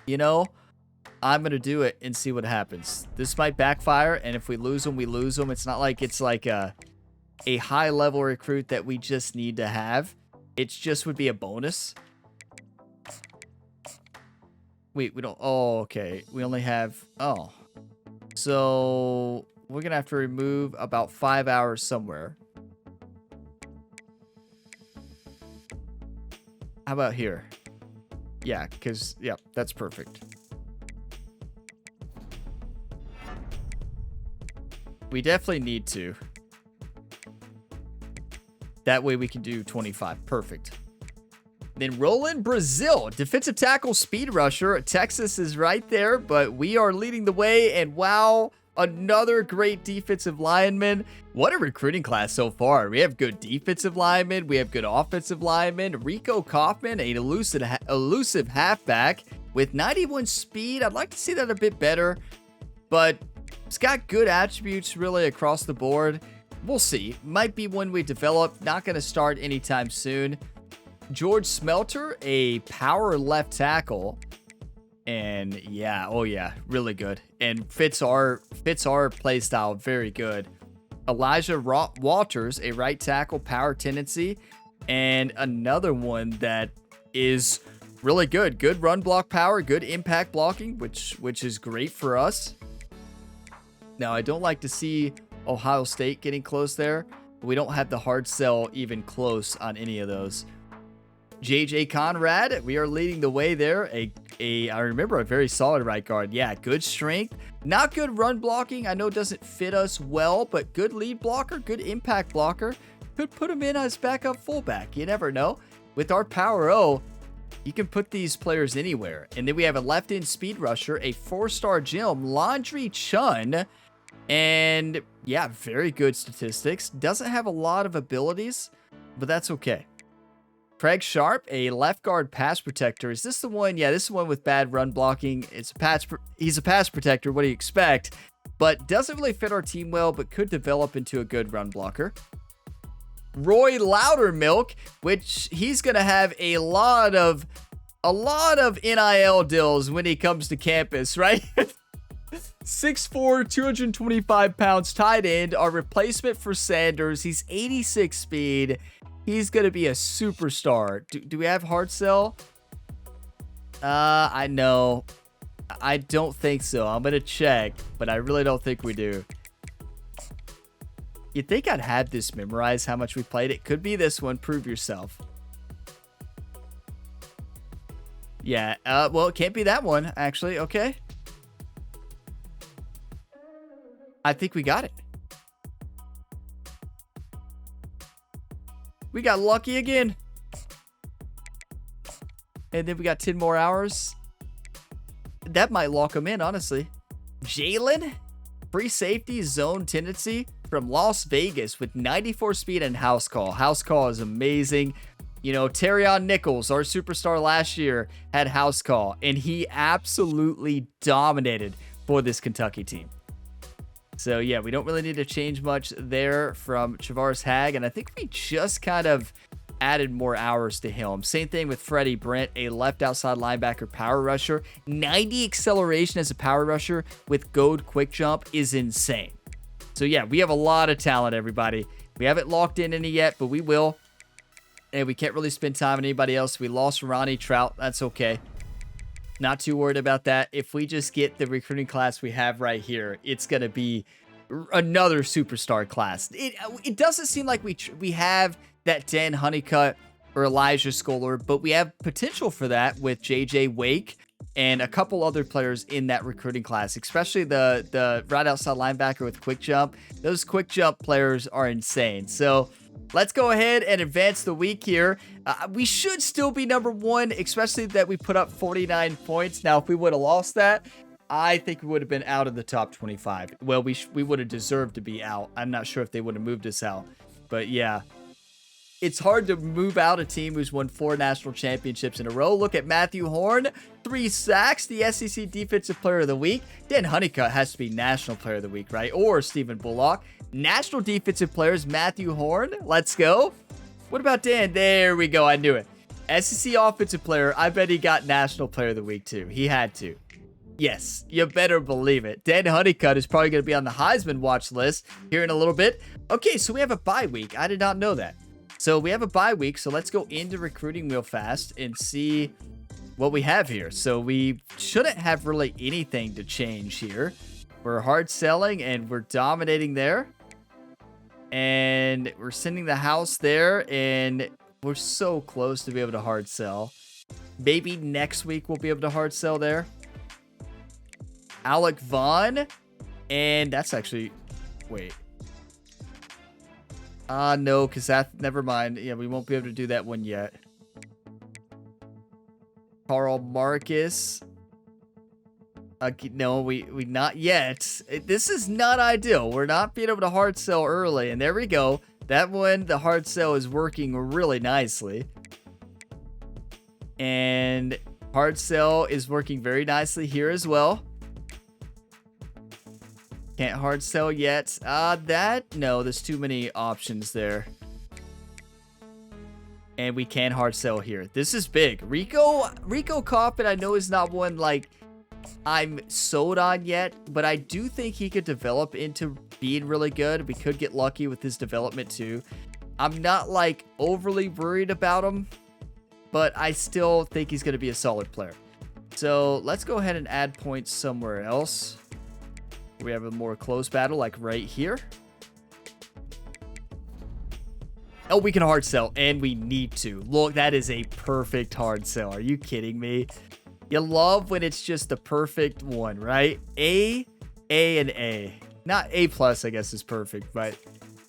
Speaker 1: You know, I'm going to do it and see what happens. This might backfire, and if we lose them, we lose them. It's not like it's like a high-level recruit that we just need to have. It just would be a bonus. Wait, we don't... Oh, okay. We only have... Oh. So, we're going to have to remove about 5 hours somewhere. How about here? Yeah, because... Yeah, that's perfect. We definitely need to. That way we can do 25. Perfect. Then Roland Brazil, defensive tackle, speed rusher. Texas is right there, but we are leading the way. And wow, another great defensive lineman. What a recruiting class so far. We have good defensive linemen. We have good offensive linemen. Rico Kaufman, an elusive halfback with 91 speed. I'd like to see that a bit better, but it's got good attributes really across the board. We'll see. Might be one we develop. Not going to start anytime soon. George Smelter, a power left tackle. And yeah, oh yeah, really good. And fits our play style very good. Elijah Walters, a right tackle, power tendency. And another one that is really good. Good run block power, good impact blocking, which is great for us. Now, I don't like to see Ohio State getting close there, but we don't have the hard sell even close on any of those. JJ Conrad, we are leading the way there. I remember a very solid right guard. Yeah, good strength. Not good run blocking. I know it doesn't fit us well, but good lead blocker, good impact blocker. Could put him in as backup fullback. You never know. With our power O, you can put these players anywhere. And then we have a left-in speed rusher, a 4-star gem, Laundry Chun. And yeah, very good statistics. Doesn't have a lot of abilities, but that's okay. Craig Sharp, a left guard pass protector. Is this the one? Yeah, this is the one with bad run blocking. He's a pass protector. What do you expect? But doesn't really fit our team well, but could develop into a good run blocker. Roy Loudermilk, which he's going to have a lot of NIL deals when he comes to campus, right? 6'4", 225 pounds, tight end. Our replacement for Sanders. He's 86 speed. He's going to be a superstar. Do we have hard sell? I know. I don't think so. I'm going to check, but I really don't think we do. You'd think I'd have this memorized, how much we played. It could be this one. Prove yourself. Yeah, well, it can't be that one, actually. Okay. I think we got it. We got lucky again. And then we got 10 more hours. That might lock him in, honestly. Jalen, free safety, zone tendency from Las Vegas with 94 speed and house call. House call is amazing. You know, Terrion Nichols, our superstar last year, had house call, and he absolutely dominated for this Kentucky team. So, yeah, we don't really need to change much there from Travaris Hag, and I think we just kind of added more hours to him. Same thing with Freddie Brent, a left outside linebacker power rusher. 90 acceleration as a power rusher with gold quick jump is insane. So, yeah, we have a lot of talent, everybody. We haven't locked in any yet, but we will. And we can't really spend time on anybody else. We lost Ronnie Trout. That's okay. Not too worried about that. If we just get the recruiting class we have right here, it's going to be another superstar class. It doesn't seem like we have that Dan Honeycutt or Elijah Scholar, but we have potential for that with JJ Wake and a couple other players in that recruiting class, especially the right outside linebacker with quick jump. Those quick jump players are insane. So let's go ahead and advance the week here. We should still be number one, especially that we put up 49 points. Now, if we would have lost that, I think we would have been out of the top 25. Well, we would have deserved to be out. I'm not sure if they would have moved us out. But yeah, it's hard to move out a team who's won 4 national championships in a row. Look at Matthew Horn, 3 sacks, the SEC Defensive Player of the Week. Dan Honeycutt has to be National Player of the Week, right? Or Stephen Bullock. National Defensive Players, Matthew Horn. Let's go. What about Dan? There we go. I knew it. SEC Offensive Player. I bet he got National Player of the Week, too. He had to. Yes, you better believe it. Dan Honeycutt is probably going to be on the Heisman watch list here in a little bit. Okay, so we have a bye week. I did not know that. So we have a bye week, so let's go into recruiting real fast and see what we have here. So we shouldn't have really anything to change here. We're hard selling and we're dominating there. And we're sending the house there, and we're so close to be able to hard sell. Maybe next week we'll be able to hard sell there. Alec Vaughn, and that's actually, wait. No, because that, never mind. Yeah, we won't be able to do that one yet. Carl Marcus. No, we not yet. This is not ideal. We're not being able to hard sell early, and there we go. That one, the hard sell is working really nicely. And hard sell is working very nicely here as well. Can't hard sell yet. No, there's too many options there. And we can hard sell here. This is big. Rico Coffin, I know is not one like I'm sold on yet, but I do think he could develop into being really good. We could get lucky with his development too. I'm not like overly worried about him, but I still think he's going to be a solid player. So let's go ahead and add points somewhere else. We have a more close battle, like right here. Oh, we can hard sell, and we need to. Look, that is a perfect hard sell. Are you kidding me? You love when it's just the perfect one, right? A, and A. Not A+, I guess, is perfect, but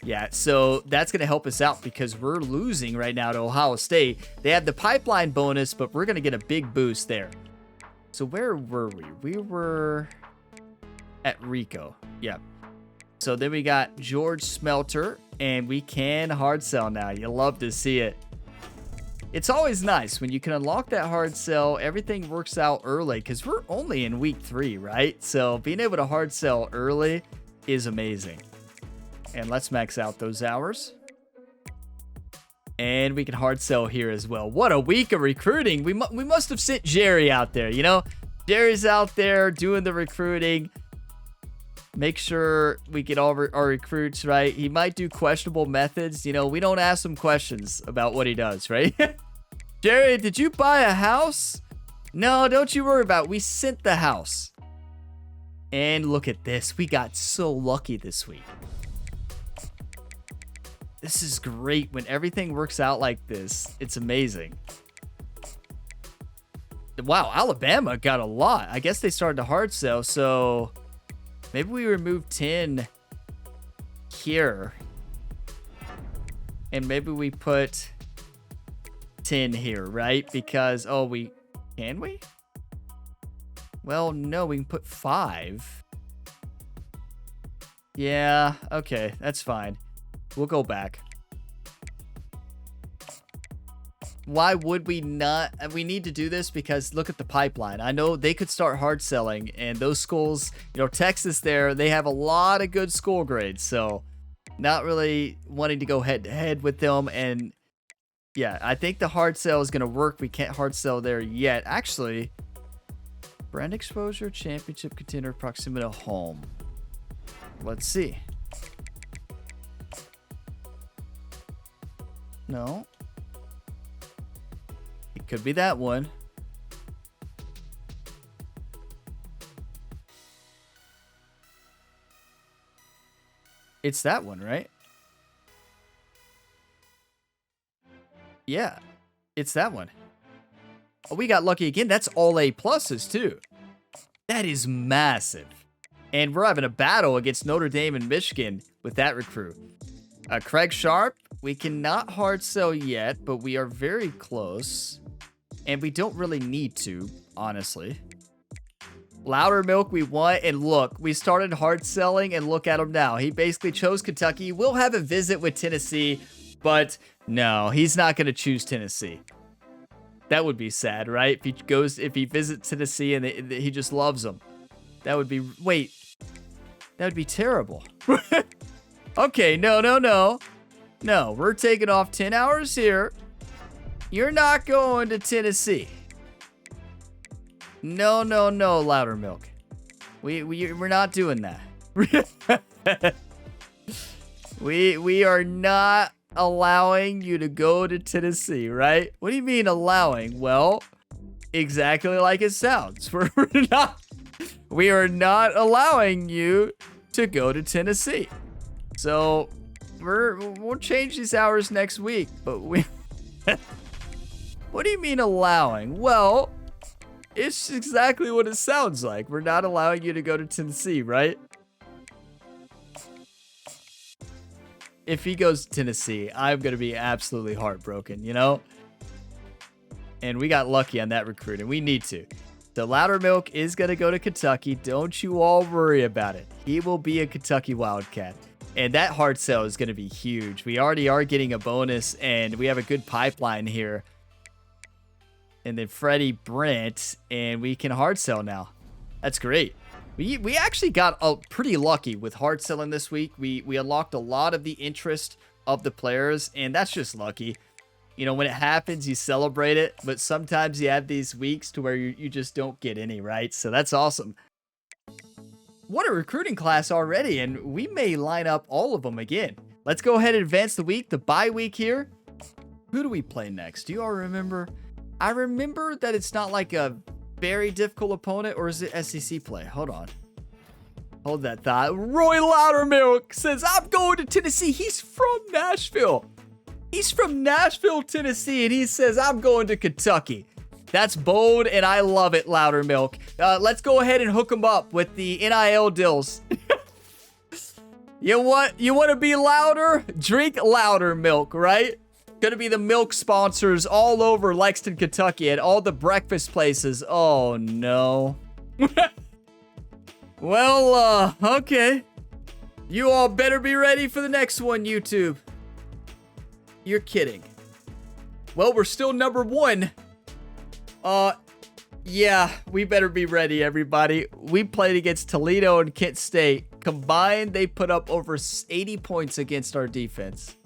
Speaker 1: yeah. So that's going to help us out because we're losing right now to Ohio State. They have the pipeline bonus, but we're going to get a big boost there. So where were we? We were at Rico. Yeah. So then we got George Smelter, and we can hard sell now. You love to see it. It's always nice when you can unlock that hard sell. Everything works out early because we're only in week 3, right? So being able to hard sell early is amazing. And let's max out those hours. And we can hard sell here as well. What a week of recruiting. We must have sent Jerry out there, you know? Jerry's out there doing the recruiting. Make sure we get all our recruits right. He might do questionable methods. You know, we don't ask him questions about what he does, right? Jerry, did you buy a house? No, don't you worry about it. We sent the house. And look at this. We got so lucky this week. This is great when everything works out like this. It's amazing. Wow, Alabama got a lot. I guess they started to hard sell, so maybe we remove 10 here. And maybe we put 10 here, right? Because, oh, can we? Well, no, we can put 5. Yeah, okay, that's fine. We'll go back. Why would we not? We need to do this because look at the pipeline. I know they could start hard selling, and those schools, you know, Texas there, they have a lot of good school grades. So not really wanting to go head to head with them. And yeah, I think the hard sell is going to work. We can't hard sell there yet. Actually, brand exposure, championship contender, proximity to home. Let's see. No. It could be that one. It's that one, right? Yeah, it's that one. Oh, we got lucky again. That's all A pluses too. That is massive. And we're having a battle against Notre Dame and Michigan with that recruit. Craig Sharp, we cannot hard sell yet, but we are very close. And we don't really need to, honestly. Louder Milk we want, and look, we started hard selling, and look at him now. He basically chose Kentucky. We'll have a visit with Tennessee, but no, he's not going to choose Tennessee. That would be sad, right? If he visits Tennessee and he just loves them. That would be, wait, that would be terrible. Okay, no. No, we're taking off 10 hours here. You're not going to Tennessee. No, Louder Milk. We're not doing that. We are not allowing you to go to Tennessee, right? What do you mean allowing? Well, exactly like it sounds. We are not allowing you to go to Tennessee. So we'll change these hours next week, but we what do you mean allowing? Well, it's exactly what it sounds like. We're not allowing you to go to Tennessee, right? If he goes to Tennessee, I'm going to be absolutely heartbroken, you know? And we got lucky on that recruiting. We need to. The Louder Milk is going to go to Kentucky. Don't you all worry about it. He will be a Kentucky Wildcat. And that hard sell is going to be huge. We already are getting a bonus, and we have a good pipeline here. And then Freddie Brent, and we can hard sell now. That's great. We actually got pretty lucky with hard selling this week. We unlocked a lot of the interest of the players, and that's just lucky. You know, when it happens, you celebrate it, but sometimes you have these weeks to where you just don't get any, right? So that's awesome. What a recruiting class already, and we may line up all of them again. let's go ahead and advance the week, the bye week here. Who do we play next? Do you all remember? I remember that it's not like a very difficult opponent, or is it SEC play? Hold on. Hold that thought. Roy Loudermilk says, I'm going to Tennessee. He's from Nashville. He's from Nashville, Tennessee, and he says, I'm going to Kentucky. That's bold, and I love it, Loudermilk. Let's go ahead and hook him up with the NIL deals. You want to be louder? Drink Loudermilk, right? Gonna be the milk sponsors all over Lexington, Kentucky, at all the breakfast places. Oh, no. Well, okay. You all better be ready for the next one, YouTube. You're kidding. Well, we're still number 1. Yeah, we better be ready, everybody. We played against Toledo and Kent State. Combined, they put up over 80 points against our defense.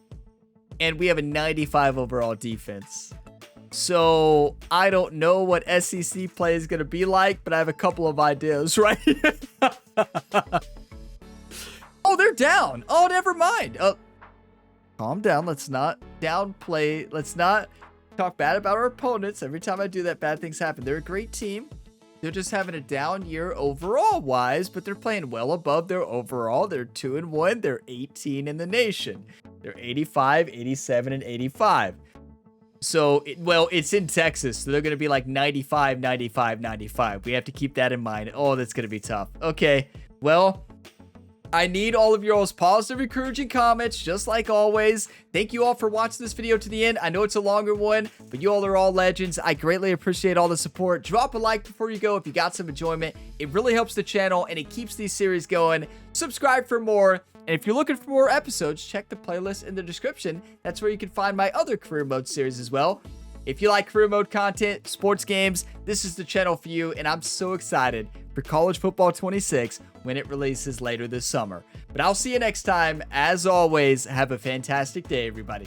Speaker 1: And we have a 95 overall defense. So, I don't know what SEC play is going to be like, but I have a couple of ideas, right? Oh, they're down. Oh, never mind. Calm down. Let's not downplay. Let's not talk bad about our opponents. Every time I do that, bad things happen. They're a great team. They're just having a down year overall wise, but they're playing well above their overall. They're 2-1. They're 18 in the nation. They're 85, 87, and 85. So, it's in Texas, so they're going to be like 95, 95, 95. We have to keep that in mind. Oh, that's going to be tough. Okay, well, I need all of y'all's positive, encouraging comments, just like always. Thank you all for watching this video to the end. I know it's a longer one, but you all are all legends. I greatly appreciate all the support. Drop a like before you go if you got some enjoyment. It really helps the channel, and it keeps these series going. Subscribe for more. And if you're looking for more episodes, check the playlist in the description. That's where you can find my other career mode series as well. If you like career mode content, sports games, this is the channel for you. And I'm so excited for College Football 26 when it releases later this summer. But I'll see you next time. As always, have a fantastic day, everybody.